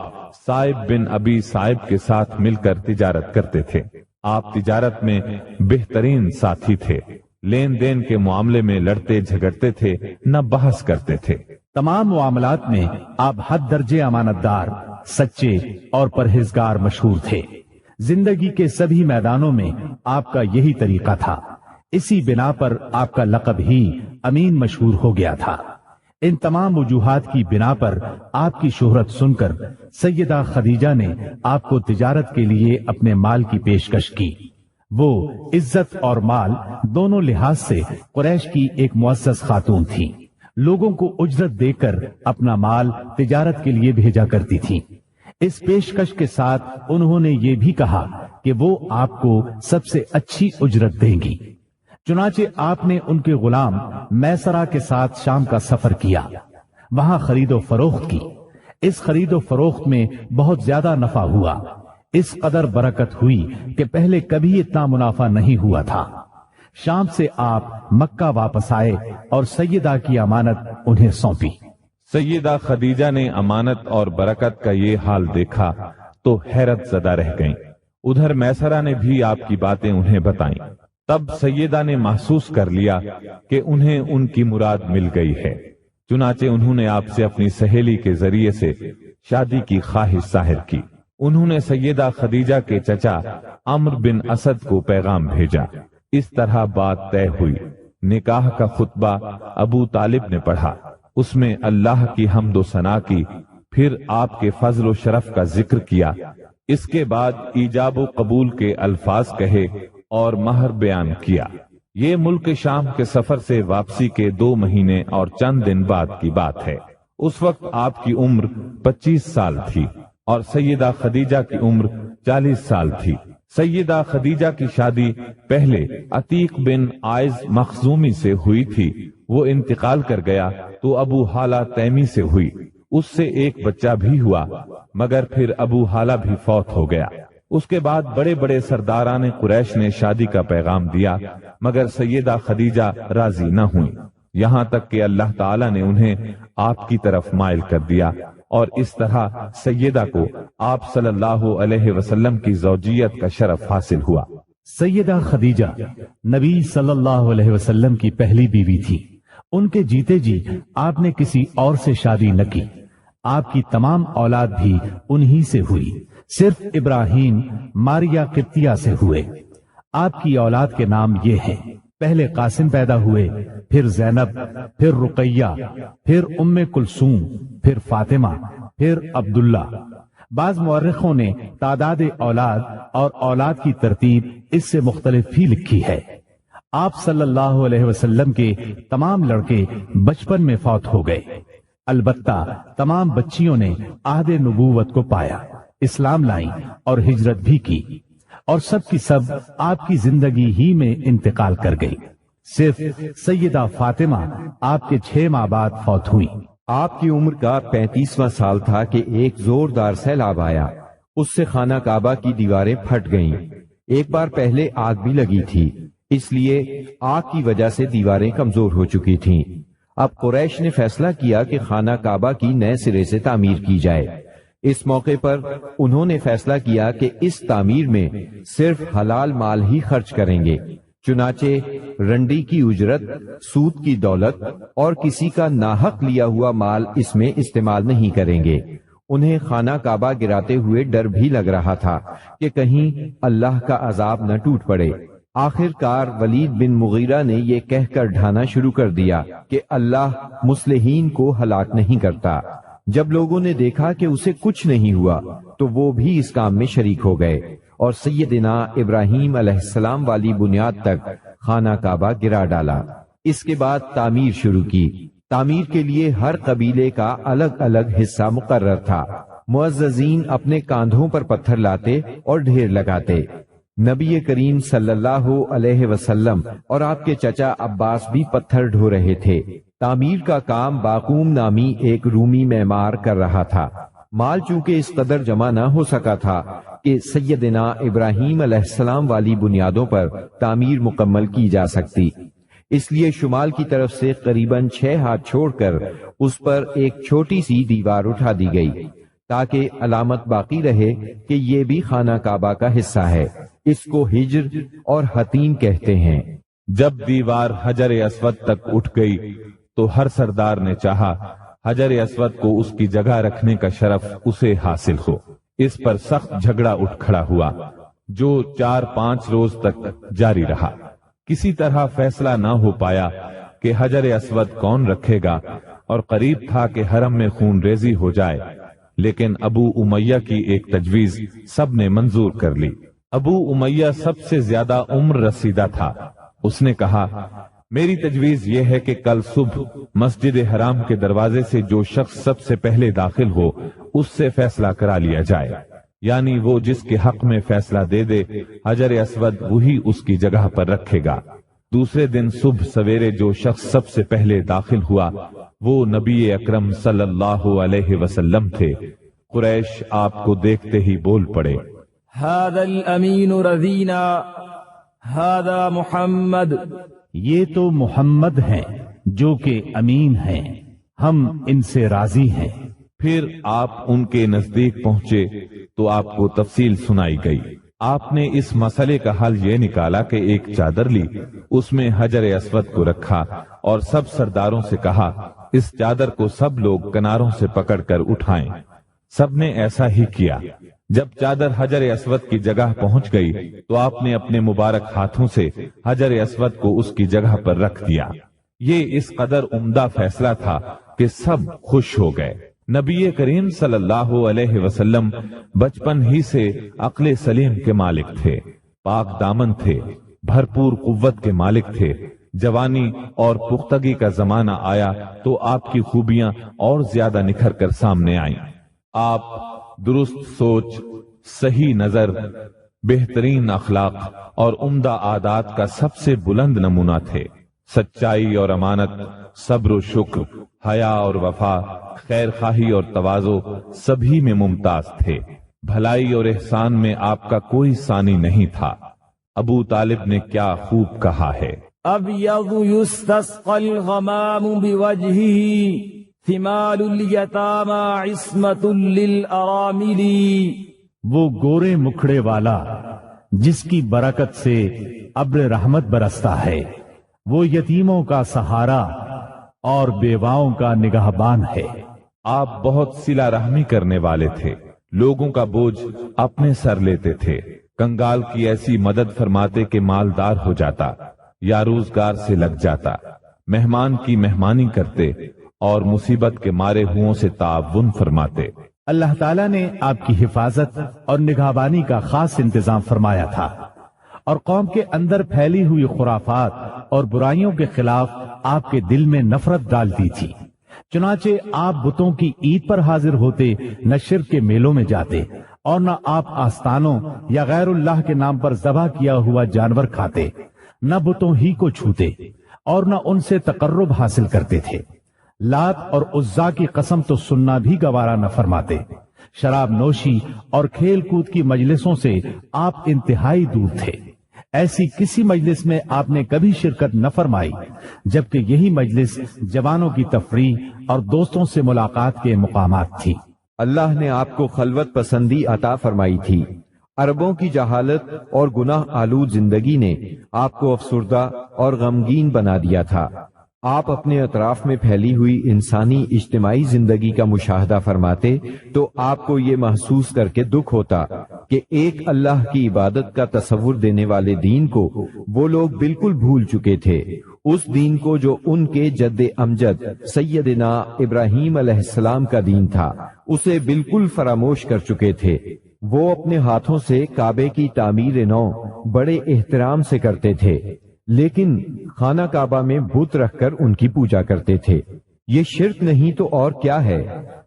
صائب بن ابی صائب کے ساتھ مل کر تجارت کرتے تھے۔ آپ تجارت میں بہترین ساتھی تھے، لین دین کے معاملے میں لڑتے جھگڑتے تھے، نہ بحث کرتے تھے۔ تمام معاملات میں آپ حد درجے امانت دار، سچے اور پرہیزگار مشہور تھے۔ زندگی کے سبھی میدانوں میں آپ کا یہی طریقہ تھا، اسی بنا پر آپ کا لقب ہی امین مشہور ہو گیا تھا۔ ان تمام وجوہات کی بنا پر آپ کی شہرت سن کر سیدہ خدیجہ نے آپ کو تجارت کے لیے اپنے مال کی پیشکش کی۔ وہ عزت اور مال دونوں لحاظ سے قریش کی ایک معزز خاتون تھی، لوگوں کو اجرت دے کر اپنا مال تجارت کے لیے بھیجا کرتی تھی۔ اس پیشکش کے ساتھ انہوں نے یہ بھی کہا کہ وہ آپ کو سب سے اچھی اجرت دیں گی۔ چنانچہ آپ نے ان کے غلام میسرہ کے ساتھ شام کا سفر کیا، وہاں خرید و فروخت کی۔ اس خرید و فروخت میں بہت زیادہ نفع ہوا، اس قدر برکت ہوئی کہ پہلے کبھی اتنا منافع نہیں ہوا تھا۔ شام سے آپ مکہ واپس آئے اور سیدہ کی امانت انہیں سونپی۔ سیدہ خدیجہ نے امانت اور برکت کا یہ حال دیکھا تو حیرت زدہ رہ گئیں۔ ادھر میسرہ نے بھی آپ کی باتیں انہیں بتائیں۔ تب سیدہ نے محسوس کر لیا کہ انہیں ان کی مراد مل گئی ہے، چنانچہ انہوں نے آپ سے اپنی سہیلی کے ذریعے سے شادی کی خواہش ظاہر کی۔ انہوں نے سیدہ خدیجہ کے چچا عمرو بن اسد کو پیغام بھیجا۔ اس طرح بات طے ہوئی۔ نکاح کا خطبہ ابو طالب نے پڑھا، اس میں اللہ کی حمد و ثنا کی، پھر آپ کے فضل و شرف کا ذکر کیا۔ اس کے بعد ایجاب و قبول کے الفاظ کہے اور مہر بیان کیا۔ یہ ملک شام کے سفر سے واپسی کے 2 مہینے اور چند دن بعد کی بات ہے۔ اس وقت آپ کی عمر 25 سال تھی اور سیدہ خدیجہ کی عمر 40 سال تھی۔ سیدہ خدیجہ کی شادی پہلے عتیق بن عائز مخزومی سے ہوئی تھی، وہ انتقال کر گیا تو ابو حالہ تیمی سے ہوئی، اس سے ایک بچہ بھی ہوا، مگر پھر ابو حالہ بھی فوت ہو گیا۔ اس کے بعد بڑے بڑے سرداران قریش نے شادی کا پیغام دیا، مگر سیدہ خدیجہ راضی نہ ہوئی، یہاں تک کہ اللہ تعالیٰ نے انہیں آپ کی طرف مائل کر دیا، اور اس طرح سیدہ کو آپ صلی اللہ علیہ وسلم کی زوجیت کا شرف حاصل ہوا۔ سیدہ خدیجہ نبی صلی اللہ علیہ وسلم کی پہلی بیوی تھی۔ ان کے جیتے جی آپ نے کسی اور سے شادی نہ کی۔ آپ کی تمام اولاد بھی انہی سے ہوئی، صرف ابراہیم ماریہ قبطیہ سے ہوئے۔ آپ کی اولاد کے نام یہ ہیں: پہلے قاسم پیدا ہوئے، پھر زینب، پھر رقیہ، پھر ام کلثوم، پھر فاطمہ، پھر عبداللہ۔ بعض مورخوں نے تعداد اولاد اور اولاد کی ترتیب اس سے مختلف بھی لکھی ہے۔ آپ صلی اللہ علیہ وسلم کے تمام لڑکے بچپن میں فوت ہو گئے، البتہ تمام بچیوں نے عہد نبوت کو پایا، اسلام لائیں اور ہجرت بھی کی، اور سب کی سب آپ کی زندگی ہی میں انتقال کر گئی۔ صرف سیدہ فاطمہ آپ کے 6 ماہ بعد فوت ہوئی۔ آپ کی عمر کا 35واں سال تھا کہ ایک زوردار سیلاب آیا، اس سے خانہ کعبہ کی دیواریں پھٹ گئیں۔ ایک بار پہلے آگ بھی لگی تھی، اس لیے آگ کی وجہ سے دیواریں کمزور ہو چکی تھیں۔ اب قریش نے فیصلہ کیا کہ خانہ کعبہ کی نئے سرے سے تعمیر کی جائے۔ اس موقع پر انہوں نے فیصلہ کیا کہ اس تعمیر میں صرف حلال مال ہی خرچ کریں گے، چنانچہ رنڈی کی اجرت، سود کی دولت اور کسی کا ناحق لیا ہوا مال اس میں استعمال نہیں کریں گے۔ انہیں خانہ کعبہ گراتے ہوئے ڈر بھی لگ رہا تھا کہ کہیں اللہ کا عذاب نہ ٹوٹ پڑے۔ آخر کار ولید بن مغیرہ نے یہ کہہ کر ڈھانا شروع کر دیا کہ اللہ مصلحین کو ہلاک نہیں کرتا۔ جب لوگوں نے دیکھا کہ اسے کچھ نہیں ہوا تو وہ بھی اس کام میں شریک ہو گئے اور سیدنا ابراہیم علیہ السلام والی بنیاد تک خانہ کعبہ گرا ڈالا۔ اس کے بعد تعمیر شروع کی۔ تعمیر کے لیے ہر قبیلے کا الگ الگ حصہ مقرر تھا۔ معززین اپنے کاندھوں پر پتھر لاتے اور ڈھیر لگاتے۔ نبی کریم صلی اللہ علیہ وسلم اور آپ کے چچا عباس بھی پتھر ڈھو رہے تھے۔ تعمیر کا کام باقوم نامی ایک رومی معمار کر رہا تھا۔ مال چونکہ اس قدر جمع نہ ہو سکا تھا کہ سیدنا ابراہیم علیہ السلام والی بنیادوں پر تعمیر مکمل کی جا سکتی، اس لیے شمال کی طرف سے قریباً 6 ہاتھ چھوڑ کر اس پر ایک چھوٹی سی دیوار اٹھا دی گئی تاکہ علامت باقی رہے کہ یہ بھی خانہ کعبہ کا حصہ ہے۔ اس کو ہجر اور حتیم کہتے ہیں۔ جب دیوار حجر اسود تک اٹھ گئی تو ہر سردار نے چاہا حجر اسود کو اس کی جگہ رکھنے کا شرف اسے حاصل ہو۔ اس پر سخت جھگڑا اٹھ کھڑا ہوا جو 4-5 روز تک جاری رہا۔ کسی طرح فیصلہ نہ ہو پایا کہ حجر اسود کون رکھے گا، اور قریب تھا کہ حرم میں خون ریزی ہو جائے، لیکن ابو امیہ کی ایک تجویز سب نے منظور کر لی۔ ابو امیہ سب سے زیادہ عمر رسیدہ تھا۔ اس نے کہا، میری تجویز یہ ہے کہ کل صبح مسجد حرام کے دروازے سے جو شخص سب سے پہلے داخل ہو اس سے فیصلہ کرا لیا جائے، یعنی وہ جس کے حق میں فیصلہ دے دے حجر اسود وہی اس کی جگہ پر رکھے گا۔ دوسرے دن صبح سویرے جو شخص سب سے پہلے داخل ہوا وہ نبی اکرم صلی اللہ علیہ وسلم تھے۔ قریش آپ کو دیکھتے ہی بول پڑے، هذا الامین رضینا هذا محمد، یہ تو محمد ہیں جو کہ امین ہیں، ہم ان سے راضی ہیں۔ پھر آپ ان کے نزدیک پہنچے تو آپ کو تفصیل سنائی گئی۔ آپ نے اس مسئلے کا حل یہ نکالا کہ ایک چادر لی، اس میں حجر اسود کو رکھا اور سب سرداروں سے کہا اس چادر کو سب لوگ کناروں سے پکڑ کر اٹھائیں۔ سب نے ایسا ہی کیا۔ جب چادر حجر اسود کی جگہ پہنچ گئی تو آپ نے اپنے مبارک ہاتھوں سے حجر اسود کو اس کی جگہ پر رکھ دیا۔ یہ اس قدر عمدہ فیصلہ تھا کہ سب خوش ہو گئے۔ نبی کریم صلی اللہ علیہ وسلم بچپن ہی سے عقل سلیم کے مالک تھے، پاک دامن تھے، بھرپور قوت کے مالک تھے۔ جوانی اور پختگی کا زمانہ آیا تو آپ کی خوبیاں اور زیادہ نکھر کر سامنے آئیں۔ آپ درست سوچ، صحیح نظر، بہترین اخلاق اور عمدہ عادات کا سب سے بلند نمونہ تھے۔ سچائی اور امانت، صبر و شکر، حیا اور وفا، خیر خواہی اور تواضع سبھی میں ممتاز تھے۔ بھلائی اور احسان میں آپ کا کوئی ثانی نہیں تھا۔ ابو طالب نے کیا خوب کہا ہے، ابیض یستسقى الغمام بوجهه ثمال الیتامی عصمت للارامل، وہ گورے مکھڑے والا جس کی برکت سے ابر رحمت برستا ہے، وہ یتیموں کا سہارا اور بیواؤں کا نگہبان ہے۔ آپ بہت صلہ رحمی کرنے والے تھے، لوگوں کا بوجھ اپنے سر لیتے تھے، کنگال کی ایسی مدد فرماتے کہ مالدار ہو جاتا یا روزگار سے لگ جاتا، مہمان کی مہمانی کرتے اور مصیبت کے مارے ہوں سے تعاون فرماتے۔ اللہ تعالیٰ نے آپ کی حفاظت اور نگہبانی کا خاص انتظام فرمایا تھا، اور قوم کے اندر پھیلی ہوئی خرافات اور برائیوں کے خلاف آپ کے دل میں نفرت ڈال دی تھی۔ چنانچہ آپ بتوں کی عید پر حاضر ہوتے، نہ شرک کے میلوں میں جاتے، اور نہ آپ آستانوں یا غیر اللہ کے نام پر ذبح کیا ہوا جانور کھاتے، نہ بتوں ہی کو چھوتے، اور نہ ان سے تقرب حاصل کرتے تھے۔ لات اور عزا کی قسم تو سننا بھی گوارا نہ فرماتے۔ شراب نوشی اور کھیل کود کی مجلسوں سے آپ انتہائی دور تھے۔ ایسی کسی مجلس میں آپ نے کبھی شرکت نہ فرمائی، جبکہ یہی مجلس جوانوں کی تفریح اور دوستوں سے ملاقات کے مقامات تھی۔ اللہ نے آپ کو خلوت پسندی عطا فرمائی تھی۔ عربوں کی جہالت اور گناہ آلود زندگی نے آپ کو افسردہ اور غمگین بنا دیا تھا۔ آپ اپنے اطراف میں پھیلی ہوئی انسانی اجتماعی زندگی کا مشاہدہ فرماتے تو آپ کو یہ محسوس کر کے دکھ ہوتا کہ ایک اللہ کی عبادت کا تصور دینے والے دین کو وہ لوگ بالکل بھول چکے تھے، اس دین کو جو ان کے جد امجد سیدنا ابراہیم علیہ السلام کا دین تھا، اسے بالکل فراموش کر چکے تھے۔ وہ اپنے ہاتھوں سے کعبے کی تعمیر نو بڑے احترام سے کرتے تھے، لیکن خانہ کعبہ میں بت رکھ کر ان کی پوجا کرتے تھے۔ یہ شرک نہیں تو اور کیا ہے؟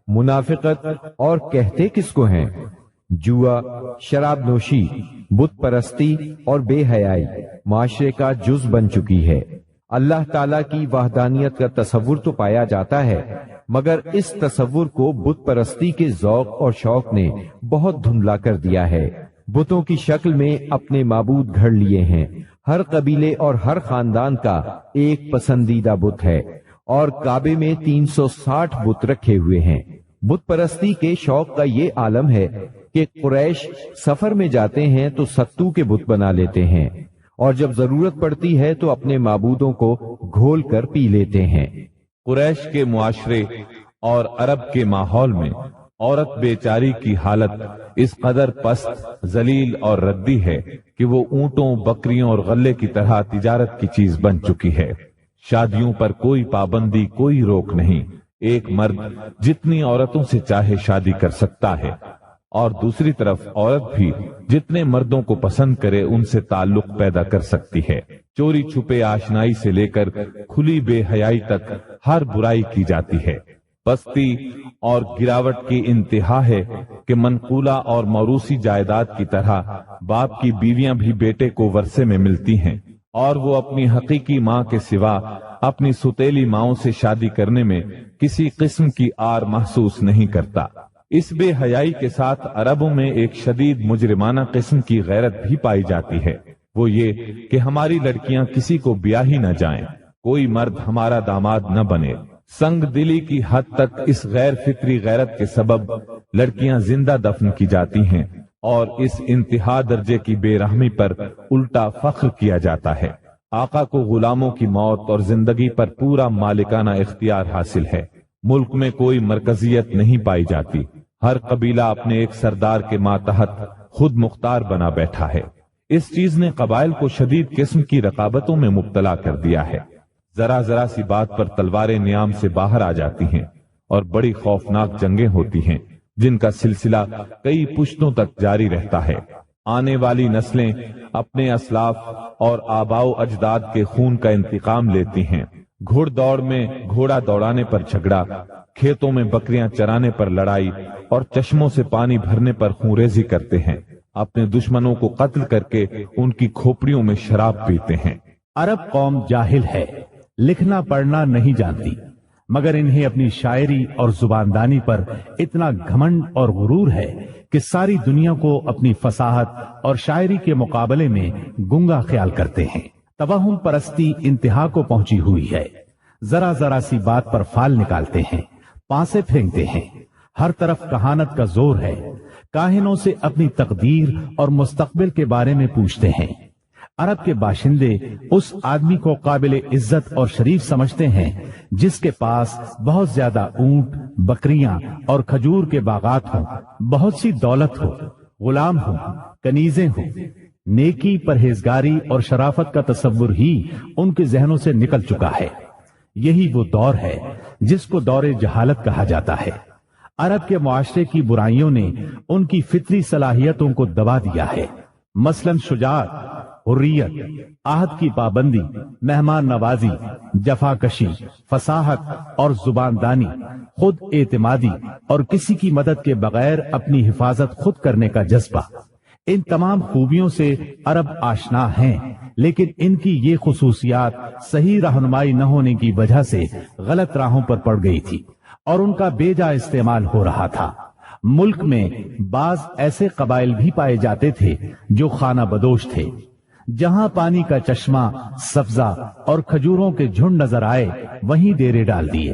منافقت اور کہتے کس کو ہیں؟ جوا، شراب نوشی، بت پرستی اور بے حیائی معاشرے کا جز بن چکی ہے۔ اللہ تعالیٰ کی وحدانیت کا تصور تو پایا جاتا ہے، مگر اس تصور کو بت پرستی کے ذوق اور شوق نے بہت دھندلا کر دیا ہے۔ بتوں کی شکل میں اپنے معبود گھڑ لیے ہیں۔ ہر قبیلے اور ہر خاندان کا ایک پسندیدہ بت ہے، اور کعبے میں 360 بت رکھے ہوئے ہیں۔ بت پرستی کے شوق کا یہ عالم ہے کہ قریش سفر میں جاتے ہیں تو ستو کے بت بنا لیتے ہیں، اور جب ضرورت پڑتی ہے تو اپنے معبودوں کو گھول کر پی لیتے ہیں۔ قریش کے معاشرے اور عرب کے ماحول میں عورت بیچاری کی حالت اس قدر پست، ذلیل اور ردی ہے کہ وہ اونٹوں، بکریوں اور غلے کی طرح تجارت کی چیز بن چکی ہے۔ شادیوں پر کوئی پابندی، کوئی روک نہیں۔ ایک مرد جتنی عورتوں سے چاہے شادی کر سکتا ہے، اور دوسری طرف عورت بھی جتنے مردوں کو پسند کرے ان سے تعلق پیدا کر سکتی ہے۔ چوری چھپے آشنائی سے لے کر کھلی بے حیائی تک ہر برائی کی جاتی ہے۔ پستی اور گراوٹ کی انتہا ہے کہ منقولہ اور موروثی جائیداد کی طرح باپ کی بیویاں بھی بیٹے کو ورثے میں ملتی ہیں، اور وہ اپنی حقیقی ماں کے سوا اپنی ستیلی ماؤں سے شادی کرنے میں کسی قسم کی آر محسوس نہیں کرتا۔ اس بے حیائی کے ساتھ عربوں میں ایک شدید مجرمانہ قسم کی غیرت بھی پائی جاتی ہے، وہ یہ کہ ہماری لڑکیاں کسی کو بیاہ ہی نہ جائیں، کوئی مرد ہمارا داماد نہ بنے۔ سنگ دلی کی حد تک اس غیر فطری غیرت کے سبب لڑکیاں زندہ دفن کی جاتی ہیں، اور اس انتہا درجے کی بے رحمی پر الٹا فخر کیا جاتا ہے۔ آقا کو غلاموں کی موت اور زندگی پر پورا مالکانہ اختیار حاصل ہے۔ ملک میں کوئی مرکزیت نہیں پائی جاتی، ہر قبیلہ اپنے ایک سردار کے ماتحت خود مختار بنا بیٹھا ہے۔ اس چیز نے قبائل کو شدید قسم کی رقابتوں میں مبتلا کر دیا ہے۔ ذرا ذرا سی بات پر تلواریں نیام سے باہر آ جاتی ہیں، اور بڑی خوفناک جنگیں ہوتی ہیں جن کا سلسلہ کئی پشتوں تک جاری رہتا ہے۔ آنے والی نسلیں اپنے اسلاف اور آباء و اجداد کے خون کا انتقام لیتی ہیں۔ گھڑ دوڑ میں گھوڑا دوڑانے پر جھگڑا، کھیتوں میں بکریاں چرانے پر لڑائی، اور چشموں سے پانی بھرنے پر خونریزی کرتے ہیں۔ اپنے دشمنوں کو قتل کر کے ان کی کھوپڑیوں میں شراب پیتے ہیں۔ عرب قوم جاہل ہے، لکھنا پڑھنا نہیں جانتی، مگر انہیں اپنی شاعری اور زباندانی پر اتنا گھمنڈ اور غرور ہے کہ ساری دنیا کو اپنی فصاحت اور شاعری کے مقابلے میں گنگا خیال کرتے ہیں۔ توہم پرستی انتہا کو پہنچی ہوئی ہے۔ ذرا ذرا سی بات پر فال نکالتے ہیں، پانسے پھینکتے ہیں۔ ہر طرف کہانت کا زور ہے۔ کاہنوں سے اپنی تقدیر اور مستقبل کے بارے میں پوچھتے ہیں۔ عرب کے باشندے اس آدمی کو قابل عزت اور شریف سمجھتے ہیں جس کے پاس بہت زیادہ اونٹ، بکریاں اور کھجور کے باغات ہوں، بہت سی دولت ہو، غلام ہوں، کنیزیں ہوں۔ نیکی، پرہیزگاری اور شرافت کا تصور ہی ان کے ذہنوں سے نکل چکا ہے۔ یہی وہ دور ہے جس کو دور جہالت کہا جاتا ہے۔ عرب کے معاشرے کی برائیوں نے ان کی فطری صلاحیتوں کو دبا دیا ہے۔ مثلاً شجاعت، حریت، عہد کی پابندی، مہمان نوازی، جفاکشی، فصاحت اور زبان دانی، خود اعتمادی اور کسی کی مدد کے بغیر اپنی حفاظت خود کرنے کا جذبہ، ان تمام خوبیوں سے عرب آشنا ہیں، لیکن ان کی یہ خصوصیات صحیح رہنمائی نہ ہونے کی وجہ سے غلط راہوں پر پڑ گئی تھی اور ان کا بے جا استعمال ہو رہا تھا۔ ملک میں بعض ایسے قبائل بھی پائے جاتے تھے جو خانہ بدوش تھے، جہاں پانی کا چشمہ، سبزہ اور کھجوروں کے جھنڈ نظر آئے وہیں ڈیرے ڈال دیے،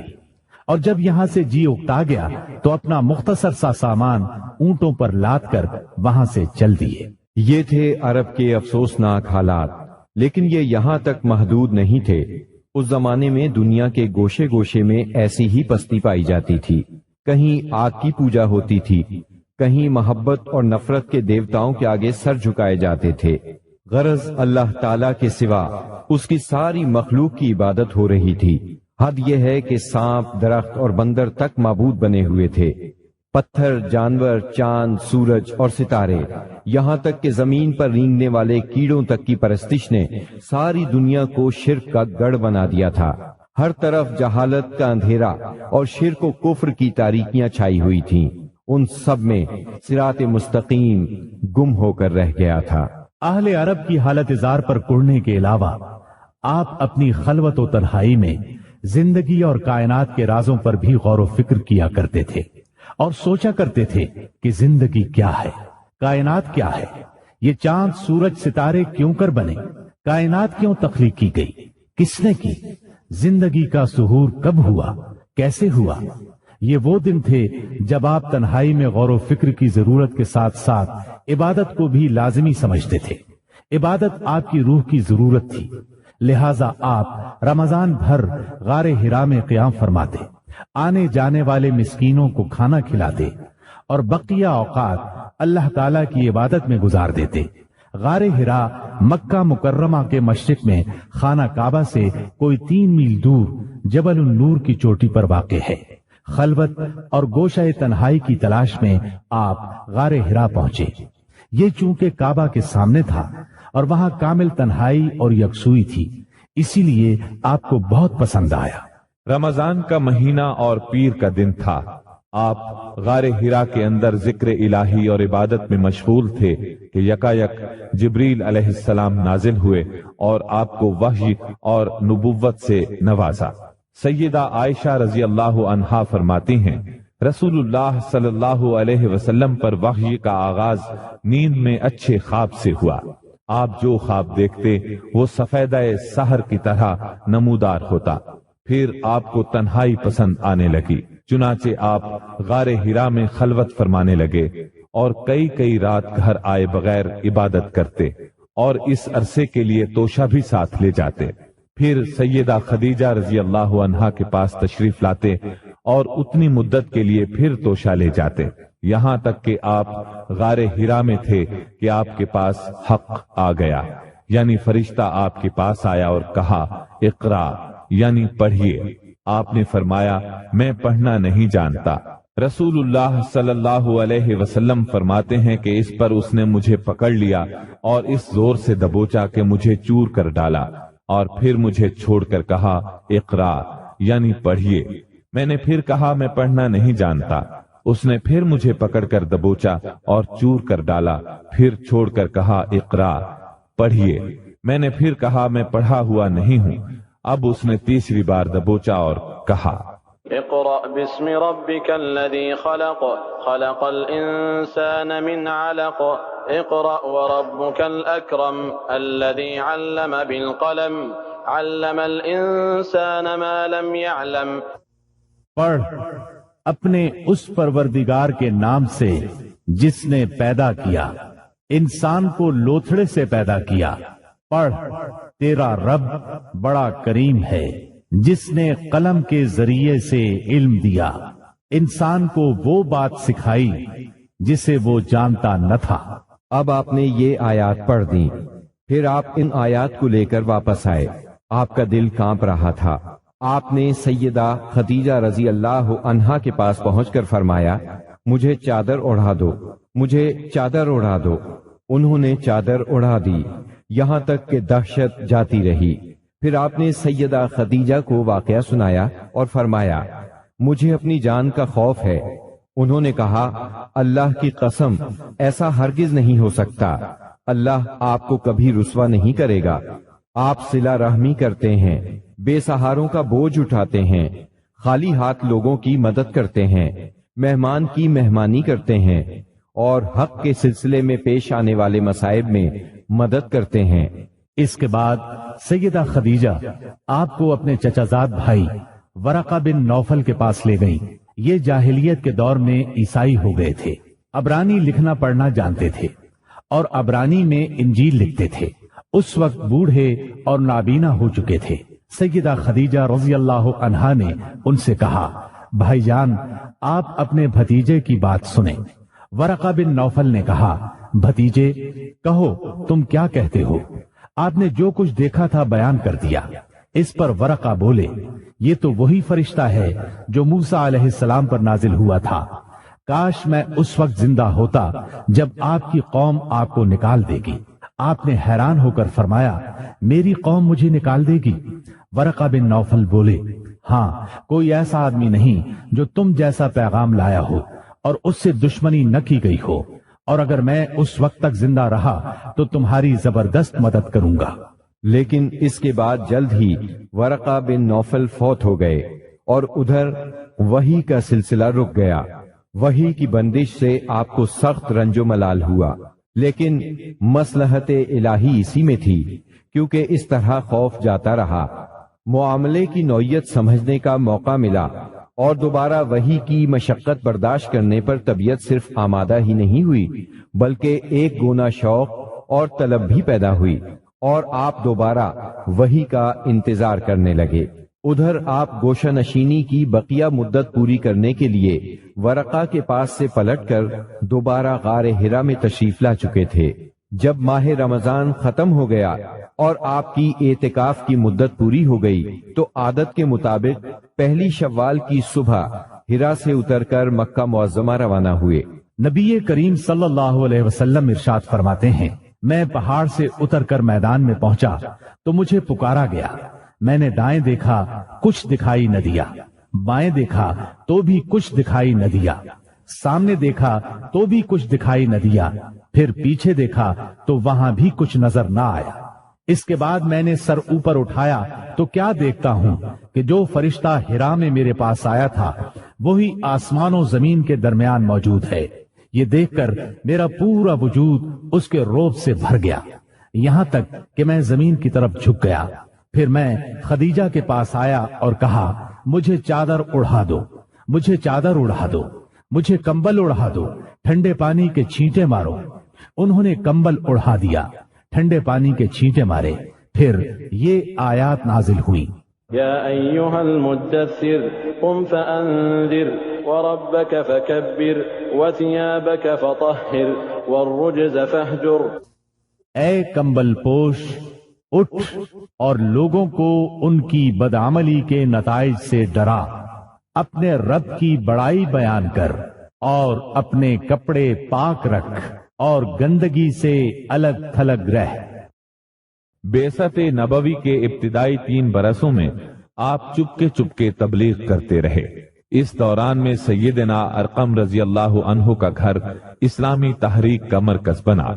اور جب یہاں سے جی اکتا گیا تو اپنا مختصر سا سامان اونٹوں پر لاد کر وہاں سے چل دیے۔ یہ تھے عرب کے افسوسناک حالات، لیکن یہ یہاں تک محدود نہیں تھے۔ اس زمانے میں دنیا کے گوشے گوشے میں ایسی ہی پستی پائی جاتی تھی۔ کہیں آگ کی پوجا ہوتی تھی، کہیں محبت اور نفرت کے دیوتاؤں کے آگے سر جھکائے جاتے تھے۔ غرض اللہ تعالیٰ کے سوا اس کی ساری مخلوق کی عبادت ہو رہی تھی۔ حد یہ ہے کہ سانپ، درخت اور بندر تک معبود بنے ہوئے تھے۔ پتھر، جانور، چاند، سورج اور ستارے، یہاں تک کہ زمین پر رینگنے والے کیڑوں تک کی پرستش نے ساری دنیا کو شرک کا گڑھ بنا دیا تھا۔ ہر طرف جہالت کا اندھیرا اور شرک و کفر کی تاریکیاں چھائی ہوئی تھیں۔ ان سب میں صراط مستقیم گم ہو کر رہ گیا تھا۔ اہل عرب کی حالت زار پر کڑنے کے علاوہ آپ اپنی خلوت و تنہائی میں زندگی اور کائنات کے رازوں پر بھی غور و فکر کیا کرتے تھے اور سوچا کرتے تھے کہ زندگی کیا ہے، کائنات کیا ہے، یہ چاند، سورج، ستارے کیوں کر بنے، کائنات کیوں تخلیق کی گئی، کس نے کی، زندگی کا ظہور کب ہوا، کیسے ہوا۔ یہ وہ دن تھے جب آپ تنہائی میں غور و فکر کی ضرورت کے ساتھ ساتھ عبادت کو بھی لازمی سمجھتے تھے۔ عبادت آپ کی روح کی ضرورت تھی، لہٰذا آپ رمضان بھر غار حرا میں قیام فرماتے، آنے جانے والے مسکینوں کو کھانا کھلاتے اور بقیہ اوقات اللہ تعالیٰ کی عبادت میں گزار دیتے۔ غار حرا مکہ مکرمہ کے مشرق میں خانہ کعبہ سے کوئی 3 میل دور جبل النور کی چوٹی پر واقع ہے۔ خلوت اور گوشہ تنہائی کی تلاش میں آپ غار حرا پہنچے۔ یہ چونکہ کعبہ کے سامنے تھا اور وہاں کامل تنہائی اور یکسوئی تھی، اسی لیے آپ کو بہت پسند آیا۔ رمضان کا مہینہ اور پیر کا دن تھا۔ آپ غار حرا کے اندر ذکر الہی اور عبادت میں مشغول تھے کہ یکایک جبریل علیہ السلام نازل ہوئے اور آپ کو وحی اور نبوت سے نوازا۔ سیدہ عائشہ رضی اللہ عنہا فرماتی ہیں، رسول اللہ صلی اللہ علیہ وسلم پر وحی کا آغاز نیند میں اچھے خواب سے ہوا۔ آپ جو خواب دیکھتے وہ سفیدہ سحر کی طرح نمودار ہوتا۔ پھر آپ کو تنہائی پسند آنے لگی، چنانچہ آپ غار حرا میں خلوت فرمانے لگے اور کئی رات گھر آئے بغیر عبادت کرتے اور اس عرصے کے لیے توشہ بھی ساتھ لے جاتے۔ پھر سیدہ خدیجہ رضی اللہ عنہا کے پاس تشریف لاتے اور اتنی مدت کے لیے پھر توشہ لے جاتے، یہاں تک کہ آپ غار حرا میں تھے کہ آپ کے پاس حق آ گیا، یعنی فرشتہ آپ کے پاس آیا اور کہا اقرا، یعنی پڑھیے۔ آپ نے فرمایا میں پڑھنا نہیں جانتا۔ رسول اللہ صلی اللہ علیہ وسلم فرماتے ہیں کہ اس پر اس نے مجھے پکڑ لیا اور اس زور سے دبوچا کہ مجھے چور کر ڈالا، اور پھر مجھے چھوڑ کر کہا اقرا، یعنی پڑھیے۔ میں نے پھر کہا میں پڑھنا نہیں جانتا۔ اس نے پھر مجھے پکڑ کر دبوچا اور چور کر ڈالا، پھر چھوڑ کر کہا اقرا، پڑھیے۔ میں نے پھر کہا میں پڑھا ہوا نہیں ہوں۔ اب اس نے تیسری بار دبوچا اور کہا اقرأ باسم ربك الذي خلق خلق الإنسان من علق اقرأ وربك الأكرم الذي علم بالقلم علم الإنسان ما لم يعلم۔ پڑھ اپنے اس پروردگار کے نام سے جس نے پیدا کیا، انسان کو لوتھڑے سے پیدا کیا۔ پڑھ تیرا رب بڑا کریم ہے جس نے قلم کے ذریعے سے علم دیا، انسان کو وہ بات سکھائی جسے وہ جانتا نہ تھا۔ اب آپ نے یہ آیات پڑھ دی، پھر آپ ان آیات کو لے کر واپس آئے۔ آپ کا دل کانپ رہا تھا۔ آپ نے سیدہ خدیجہ رضی اللہ عنہا کے پاس پہنچ کر فرمایا مجھے چادر اڑا دو، مجھے چادر اڑا دو۔ انہوں نے چادر اڑا دی، یہاں تک کہ دہشت جاتی رہی۔ پھر آپ نے سیدہ خدیجہ کو واقعہ سنایا اور فرمایا مجھے اپنی جان کا خوف ہے۔ انہوں نے کہا اللہ کی قسم ایسا ہرگز نہیں ہو سکتا، اللہ آپ کو کبھی رسوا نہیں کرے گا۔ آپ صلہ رحمی کرتے ہیں، بے سہاروں کا بوجھ اٹھاتے ہیں، خالی ہاتھ لوگوں کی مدد کرتے ہیں، مہمان کی مہمانی کرتے ہیں اور حق کے سلسلے میں پیش آنے والے مصائب میں مدد کرتے ہیں۔ اس کے بعد سیدہ خدیجہ آپ کو اپنے چچا زاد بھائی ورقہ بن نوفل کے پاس لے گئیں۔ یہ جاہلیت کے دور میں عیسائی ہو گئے تھے، عبرانی لکھنا پڑھنا جانتے تھے اور عبرانی میں انجیل لکھتے تھے۔ اس وقت بوڑھے اور نابینا ہو چکے تھے۔ سیدہ خدیجہ رضی اللہ عنہا نے ان سے کہا بھائی جان آپ اپنے بھتیجے کی بات سنیں۔ ورقہ بن نوفل نے کہا بھتیجے کہو تم کیا کہتے ہو؟ آپ نے جو کچھ دیکھا تھا بیان کر دیا۔ اس پر ورقہ بولے یہ تو وہی فرشتہ ہے جو موسیٰ علیہ السلام پر نازل ہوا تھا، کاش میں اس وقت زندہ ہوتا جب آپ کی قوم آپ کو نکال دے گی۔ آپ نے حیران ہو کر فرمایا میری قوم مجھے نکال دے گی؟ ورقہ بن نوفل بولے ہاں کوئی ایسا آدمی نہیں جو تم جیسا پیغام لایا ہو اور اس سے دشمنی نہ کی گئی ہو، اور اگر میں اس وقت تک زندہ رہا تو تمہاری زبردست مدد کروں گا۔ لیکن اس کے بعد جلد ہی ورقہ بن نوفل فوت ہو گئے اور ادھر وحی کا سلسلہ رک گیا۔ وحی کی بندش سے آپ کو سخت رنج و ملال ہوا، لیکن مصلحت الہی اسی میں تھی، کیونکہ اس طرح خوف جاتا رہا، معاملے کی نوعیت سمجھنے کا موقع ملا اور دوبارہ وحی کی مشقت برداشت کرنے پر طبیعت صرف آمادہ ہی نہیں ہوئی بلکہ ایک گونا شوق اور طلب بھی پیدا ہوئی، اور آپ دوبارہ وحی کا انتظار کرنے لگے۔ ادھر آپ گوشہ نشینی کی بقیہ مدت پوری کرنے کے لیے ورقہ کے پاس سے پلٹ کر دوبارہ غار حرا میں تشریف لا چکے تھے۔ جب ماہ رمضان ختم ہو گیا اور آپ کی اعتکاف کی مدت پوری ہو گئی تو عادت کے مطابق پہلی شوال کی صبح حرا سے اتر کر مکہ معظمہ روانہ ہوئے۔ نبی کریم صلی اللہ علیہ وسلم ارشاد فرماتے ہیں میں پہاڑ سے اتر کر میدان میں پہنچا تو مجھے پکارا گیا، میں نے دائیں دیکھا کچھ دکھائی نہ دیا، بائیں دیکھا تو بھی کچھ دکھائی نہ دیا، سامنے دیکھا تو بھی کچھ دکھائی نہ دیا، پھر پیچھے دیکھا تو وہاں بھی کچھ نظر نہ آیا۔ اس کے بعد میں نے سر اوپر اٹھایا تو کیا دیکھتا ہوں کہ جو فرشتہ حرا میں میرے پاس آیا تھا وہی آسمان و زمین کے درمیان موجود ہے۔ یہ دیکھ کر میرا پورا وجود اس کے روب سے بھر گیا، یہاں تک کہ میں زمین کی طرف جھک گیا۔ پھر میں خدیجہ کے پاس آیا اور کہا مجھے چادر اڑا دو، مجھے چادر اڑا دو، مجھے کمبل اڑا دو، ٹھنڈے پانی کے چھینٹے مارو۔ انہوں نے کمبل اڑا دیا، ٹھنڈے پانی کے چھینٹے مارے، پھر یہ آیات نازل ہوئی یا ایھا المدثر قم فانذر وربک فکبر وثیابک فطہر والرجز فاہجر۔ اے کمبل پوش اٹھ اور لوگوں کو ان کی بدعملی کے نتائج سے ڈرا، اپنے رب کی بڑائی بیان کر اور اپنے کپڑے پاک رکھ اور گندگی سے الگ تھلگ رہ۔ بعثت نبوی کے ابتدائی 3 برسوں میں آپ چپکے تبلیغ کرتے رہے۔ اس دوران میں سیدنا ارقم رضی اللہ عنہ کا گھر اسلامی تحریک کا مرکز بنا۔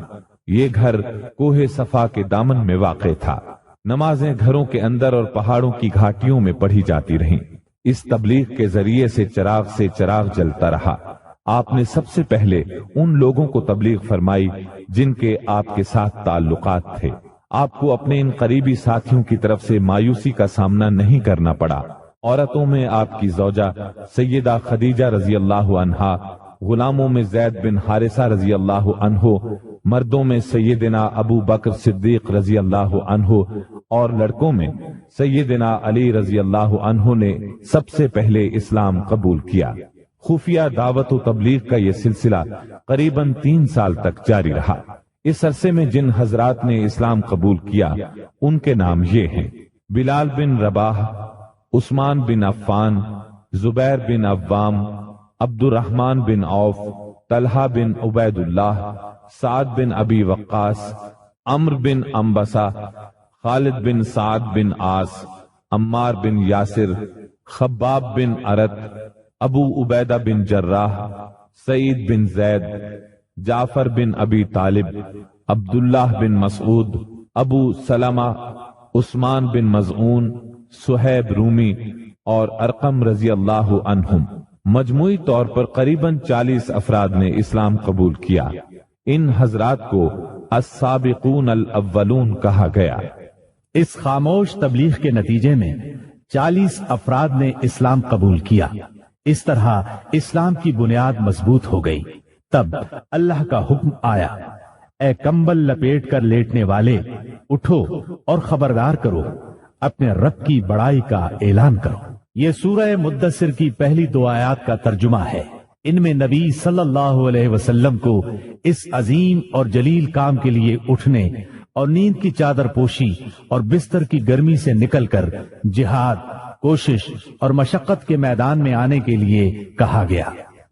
یہ گھر کوہ صفا کے دامن میں واقع تھا۔ نمازیں گھروں کے اندر اور پہاڑوں کی گھاٹیوں میں پڑھی جاتی رہیں۔ اس تبلیغ کے ذریعے سے چراغ جلتا رہا۔ آپ نے سب سے پہلے ان لوگوں کو تبلیغ فرمائی جن کے آپ کے ساتھ تعلقات تھے۔ آپ کو اپنے ان قریبی ساتھیوں کی طرف سے مایوسی کا سامنا نہیں کرنا پڑا۔ عورتوں میں آپ کی زوجہ سیدہ خدیجہ رضی اللہ عنہا، غلاموں میں زید بن حارثہ رضی اللہ عنہ، مردوں میں سیدنا ابو بکر صدیق رضی اللہ عنہ، اور لڑکوں میں سیدنا علی رضی اللہ عنہ نے سب سے پہلے اسلام قبول کیا۔ خفیہ دعوت و تبلیغ کا یہ سلسلہ قریباً 3 سال تک جاری رہا۔ اس عرصے میں جن حضرات نے اسلام قبول کیا ان کے نام یہ ہیں: بلال بن رباح، عثمان بن عفان، زبیر بن عوام، عبد الرحمن بن عوف، طلحہ بن عبید اللہ، سعد بن ابی وقاص، عمرو بن انبسہ، خالد بن سعد بن عاص، عمار بن یاسر، خباب بن ارت، ابو عبیدہ بن جراح، سعید بن زید، جعفر بن ابی طالب، عبداللہ بن مسعود، ابو سلمہ، عثمان بن مظعون، صہیب رومی اور ارقم رضی اللہ عنہم۔ مجموعی طور پر قریباً 40 افراد نے اسلام قبول کیا۔ ان حضرات کو السابقون الاولون کہا گیا۔ اس خاموش تبلیغ کے نتیجے میں 40 افراد نے اسلام قبول کیا۔ اس طرح اسلام کی بنیاد مضبوط ہو گئی۔ تب اللہ کا حکم آیا، اے کمبل لپیٹ کر لیٹنے والے، اٹھو اور خبردار کرو، اپنے رب کی بڑائی کا اعلان کرو۔ یہ سورہ مدثر کی پہلی 2 آیات کا ترجمہ ہے۔ ان میں نبی صلی اللہ علیہ وسلم کو اس عظیم اور جلیل کام کے لیے اٹھنے اور نیند کی چادر پوشی اور بستر کی گرمی سے نکل کر جہاد، کوشش اور مشقت کے میدان میں آنے کے لیے کہا گیا۔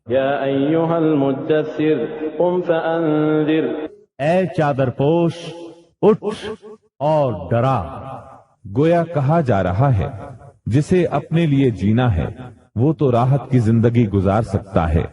یا ایھا المدثر قم فانذر، اے چادر پوش، اٹھ اور ڈرا۔ گویا کہا جا رہا ہے جسے اپنے لیے جینا ہے وہ تو راحت کی زندگی گزار سکتا ہے،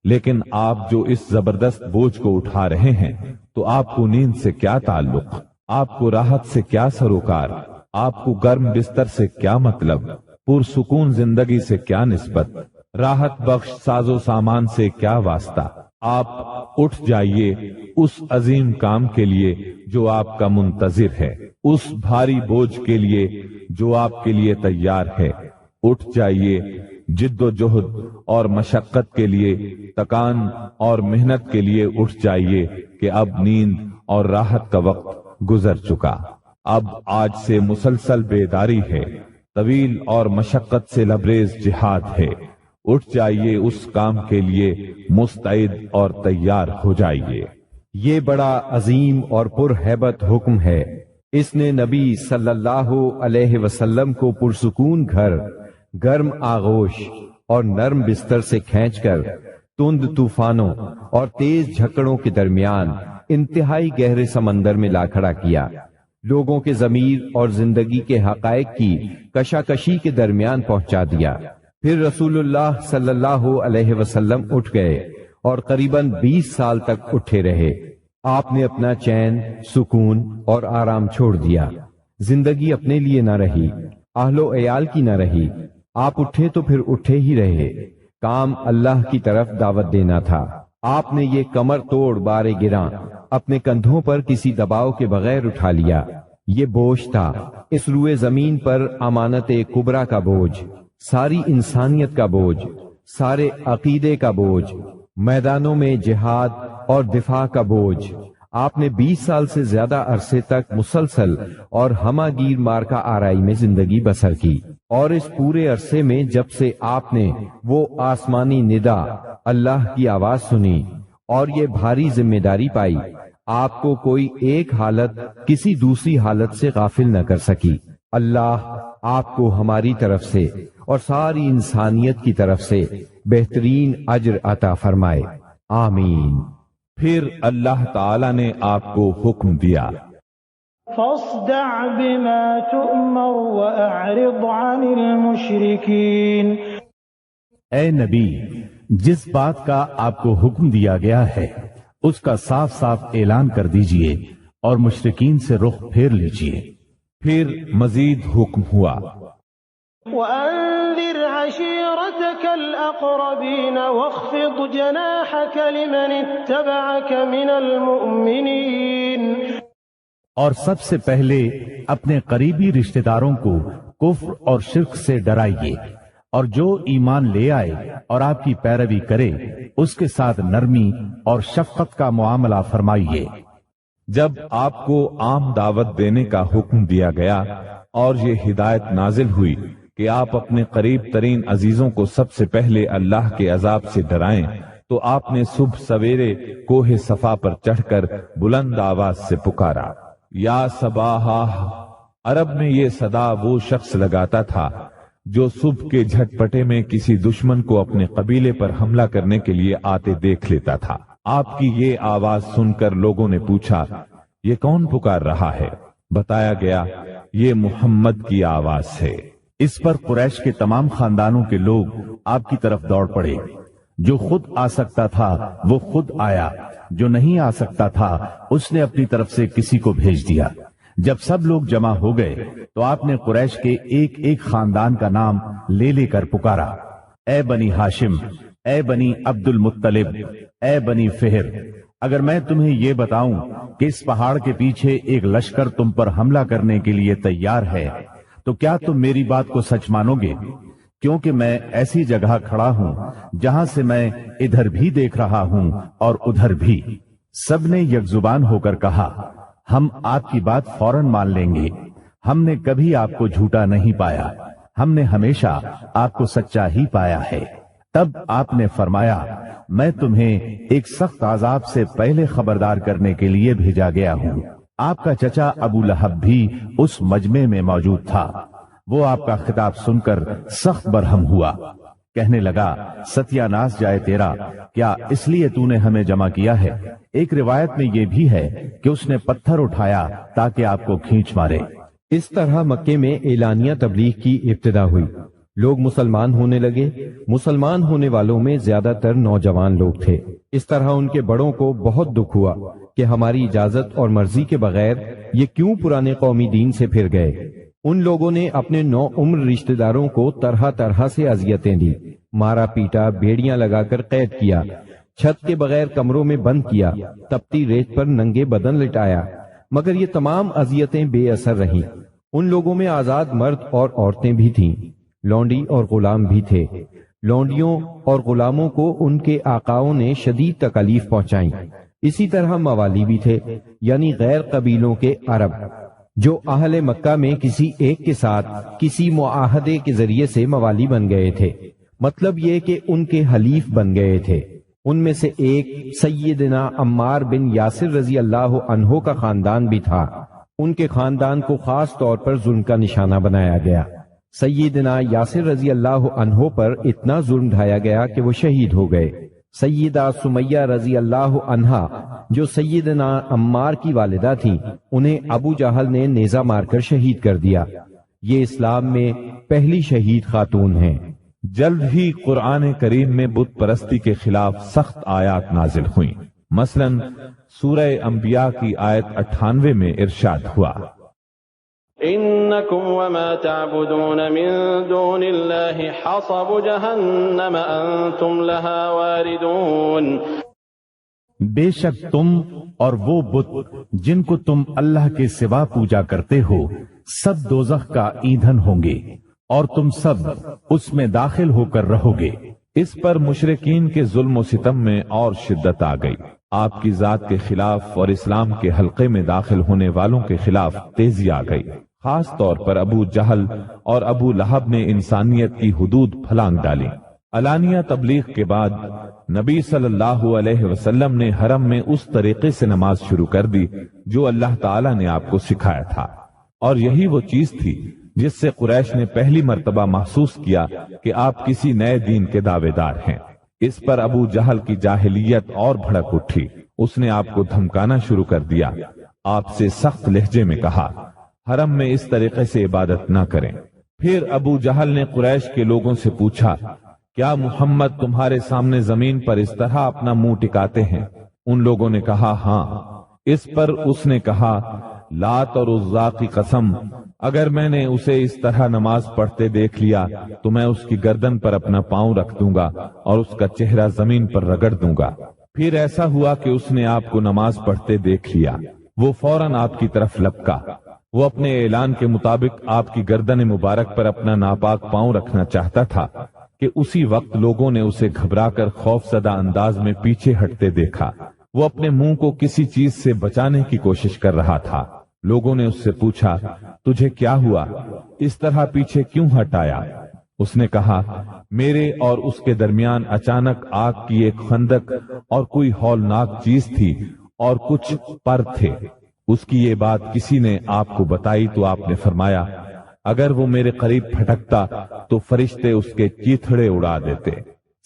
لیکن آپ جو اس زبردست بوجھ کو اٹھا رہے ہیں تو آپ کو نیند سے کیا تعلق، آپ کو راحت سے کیا سروکار، آپ کو گرم بستر سے کیا مطلب، پرسکون زندگی سے کیا نسبت، راحت بخش ساز و سامان سے کیا واسطہ۔ آپ اٹھ جائیے اس عظیم کام کے لیے جو آپ کا منتظر ہے، اس بھاری بوجھ کے لیے جو آپ کے لیے تیار ہے۔ اٹھ جائیے جد و جہد اور مشقت کے لیے، تکان اور محنت کے لیے اٹھ جائیے کہ اب نیند اور راحت کا وقت گزر چکا۔ اب آج سے مسلسل بیداری ہے، طویل اور مشقت سے لبریز جہاد ہے۔ اٹھ جائیے اس کام کے لیے مستعد اور تیار ہو جائیے۔ یہ بڑا عظیم اور پرہیبت حکم ہے۔ اس نے نبی صلی اللہ علیہ وسلم کو پرسکون گھر، گرم آغوش اور نرم بستر سے کھینچ کر تند طوفانوں اور تیز جھکڑوں کے درمیان انتہائی گہرے سمندر میں لا کھڑا کیا، لوگوں کے ضمیر اور زندگی کے حقائق کی کشاکشی کے درمیان پہنچا دیا۔ پھر رسول اللہ صلی اللہ علیہ وسلم اٹھ گئے اور قریباً 20 سال تک اٹھے رہے۔ آپ نے اپنا چین، سکون اور آرام چھوڑ دیا۔ زندگی اپنے لیے نہ رہی، اہل و عیال کی نہ رہی۔ آپ اٹھے تو پھر اٹھے ہی رہے۔ کام اللہ کی طرف دعوت دینا تھا۔ آپ نے یہ کمر توڑ بار گراں اپنے کندھوں پر کسی دباؤ کے بغیر اٹھا لیا۔ یہ بوجھ تھا، اس روئے زمین پر امانت کبریٰ کا بوجھ، ساری انسانیت کا بوجھ، سارے عقیدے کا بوجھ، میدانوں میں جہاد اور دفاع کا بوجھ۔ آپ نے 20 سال سے زیادہ عرصے تک مسلسل اور ہمہ گیر مارکا آرائی میں زندگی بسر کی، اور اس پورے عرصے میں جب سے آپ نے وہ آسمانی ندا، اللہ کی آواز سنی اور یہ بھاری ذمہ داری پائی، آپ کو کوئی ایک حالت کسی دوسری حالت سے غافل نہ کر سکی۔ اللہ آپ کو ہماری طرف سے اور ساری انسانیت کی طرف سے بہترین اجر عطا فرمائے، آمین۔ پھر اللہ تعالی نے آپ کو حکم دیا، فاصدع بما تؤمر واعرض عن المشرکین۔ اے نبی، جس بات کا آپ کو حکم دیا گیا ہے اس کا صاف صاف اعلان کر دیجئے اور مشرکین سے رخ پھیر لیجئے۔ پھر مزید حکم ہوا، وَأَنذِرْ عَشِيرَتَكَ الْأَقْرَبِينَ وَاخْفِضْ جَنَاحَكَ لِمَنِ اتَّبَعَكَ مِنَ الْمُؤْمِنِينَ۔ اور سب سے پہلے اپنے قریبی رشتہ داروں کو کفر اور شرک سے ڈرائیے، اور جو ایمان لے آئے اور آپ کی پیروی کرے اس کے ساتھ نرمی اور شفقت کا معاملہ فرمائیے۔ جب آپ کو عام دعوت دینے کا حکم دیا گیا اور یہ ہدایت نازل ہوئی کہ آپ اپنے قریب ترین عزیزوں کو سب سے پہلے اللہ کے عذاب سے ڈرائیں، تو آپ نے صبح سویرے کوہ صفا پر چڑھ کر بلند آواز سے پکارا، یا صباحا۔ عرب میں یہ صدا وہ شخص لگاتا تھا جو صبح کے جھٹپٹے میں کسی دشمن کو اپنے قبیلے پر حملہ کرنے کے لیے آتے دیکھ لیتا تھا۔ آپ کی یہ آواز سن کر لوگوں نے پوچھا، یہ کون پکار رہا ہے؟ بتایا گیا یہ محمد کی آواز ہے۔ اس پر قریش کے تمام خاندانوں کے لوگ آپ کی طرف دوڑ پڑے۔ جو خود آ سکتا تھا وہ خود آیا، جو نہیں آ سکتا تھا اس نے اپنی طرف سے کسی کو بھیج دیا۔ جب سب لوگ جمع ہو گئے تو آپ نے قریش کے ایک ایک خاندان کا نام لے لے کر پکارا، اے بنی ہاشم، اے بنی عبد المطلب، اے بنی فہر، اگر میں تمہیں یہ بتاؤں کہ اس پہاڑ کے پیچھے ایک لشکر تم پر حملہ کرنے کے لیے تیار ہے تو کیا تم میری بات کو سچ مانو گے؟ کیونکہ میں ایسی جگہ کھڑا ہوں جہاں سے میں ادھر بھی دیکھ رہا ہوں اور ادھر بھی۔ سب نے یک زبان ہو کر کہا، ہم آپ کی بات فوراً مان لیں گے، ہم نے کبھی آپ کو جھوٹا نہیں پایا، ہم نے ہمیشہ آپ کو سچا ہی پایا ہے۔ تب آپ نے فرمایا، میں تمہیں ایک سخت عذاب سے پہلے خبردار کرنے کے لیے بھیجا گیا ہوں۔ آپ کا چچا ابو لہب بھی اس مجمع میں موجود تھا۔ وہ آپ کا خطاب سن کر سخت برہم ہوا، کہنے لگا، ستیہ ناس جائے تیرا، کیا اس لیے تو نے ہمیں جمع کیا ہے؟ ایک روایت میں یہ بھی ہے کہ اس نے پتھر اٹھایا تاکہ آپ کو کھینچ مارے۔ اس طرح مکے میں اعلانیہ تبلیغ کی ابتدا ہوئی۔ لوگ مسلمان ہونے لگے۔ مسلمان ہونے والوں میں زیادہ تر نوجوان لوگ تھے۔ اس طرح ان کے بڑوں کو بہت دکھ ہوا کہ ہماری اجازت اور مرضی کے بغیر یہ کیوں پرانے قومی دین سے پھر گئے۔ ان لوگوں نے اپنے نو عمر رشتہ داروں کو طرح طرح سے اذیتیں دی، مارا پیٹا، بیڑیاں لگا کر قید کیا، چھت کے بغیر کمروں میں بند کیا، تپتی ریت پر ننگے بدن لٹایا، مگر یہ تمام اذیتیں بے اثر رہیں۔ ان لوگوں میں آزاد مرد اور عورتیں بھی تھیں، لونڈی اور غلام بھی تھے۔ لونڈیوں اور غلاموں کو ان کے آقاؤں نے شدید تکالیف پہنچائیں۔ اسی طرح موالی بھی تھے، یعنی غیر قبیلوں کے عرب، جو اہل مکہ میں کسی ایک کے ساتھ کسی معاہدے کے ذریعے سے موالی بن گئے تھے، مطلب یہ کہ ان کے حلیف بن گئے تھے۔ ان میں سے ایک سیدنا عمار بن یاسر رضی اللہ عنہ کا خاندان بھی تھا۔ ان کے خاندان کو خاص طور پر ظلم کا نشانہ بنایا گیا۔ سیدنا یاسر رضی اللہ عنہ پر اتنا ظلم ڈھایا گیا کہ وہ شہید ہو گئے۔ سیدہ سمیہ رضی اللہ عنہا جو سیدنا عمار کی والدہ تھیں، انہیں ابو جہل نے نیزہ مار کر شہید کر دیا۔ یہ اسلام میں پہلی شہید خاتون ہیں۔ جلد ہی قرآن کریم میں بت پرستی کے خلاف سخت آیات نازل ہوئیں۔ مثلا سورہ انبیاء کی آیت 98 میں ارشاد ہوا، إنكم وما تعبدون من دون الله حصب جهنم أنتم لها واردون۔ بے شک تم اور وہ بت جن کو تم اللہ کے سوا پوجا کرتے ہو سب دوزخ کا ایندھن ہوں گے اور تم سب اس میں داخل ہو کر رہو گے۔ اس پر مشرکین کے ظلم و ستم میں اور شدت آ گئی۔ آپ کی ذات کے خلاف اور اسلام کے حلقے میں داخل ہونے والوں کے خلاف تیزی آ گئی۔ خاص طور پر ابو جہل اور ابو لہب نے انسانیت کی حدود پھلانگ ڈالی۔ علانیہ تبلیغ کے بعد نبی صلی اللہ علیہ وسلم نے حرم میں اس طریقے سے نماز شروع کر دی جو اللہ تعالی نے آپ کو سکھایا تھا، اور یہی وہ چیز تھی جس سے قریش نے پہلی مرتبہ محسوس کیا کہ آپ کسی نئے دین کے دعوے دار ہیں۔ اس پر ابو جہل کی جاہلیت اور بھڑک اٹھی۔ اس نے آپ کو دھمکانا شروع کر دیا۔ آپ سے سخت لہجے میں کہا، حرم میں اس طریقے سے عبادت نہ کریں۔ پھر ابو جہل نے قریش کے لوگوں سے پوچھا، کیا محمد تمہارے سامنے زمین پر اس طرح اپنا منہ ٹکاتے ہیں؟ ان لوگوں نے کہا ہاں۔ اس پر اس نے کہا، لات اور عزا کی قسم، اگر میں نے اسے اس طرح نماز پڑھتے دیکھ لیا تو میں اس کی گردن پر اپنا پاؤں رکھ دوں گا اور اس کا چہرہ زمین پر رگڑ دوں گا۔ پھر ایسا ہوا کہ اس نے آپ کو نماز پڑھتے دیکھ لیا۔ وہ فوراً آپ کی طرف لپکا۔ وہ اپنے اعلان کے مطابق آپ کی گردن مبارک پر اپنا ناپاک پاؤں رکھنا چاہتا تھا کہ اسی وقت لوگوں نے اسے گھبرا کر خوف زدہ انداز میں پیچھے ہٹتے دیکھا۔ وہ اپنے منہ کو کسی چیز سے بچانے کی کوشش کر رہا تھا۔ لوگوں نے اس سے پوچھا، تجھے کیا ہوا؟ اس طرح پیچھے کیوں ہٹایا؟ اس نے کہا، میرے اور اس کے درمیان اچانک آگ کی ایک خندق اور کوئی ہولناک چیز تھی اور کچھ پر تھے۔ اس کی یہ بات کسی نے آپ کو بتائی تو آپ نے فرمایا، اگر وہ میرے قریب پھٹکتا تو فرشتے اس کے چیتھڑے اڑا دیتے۔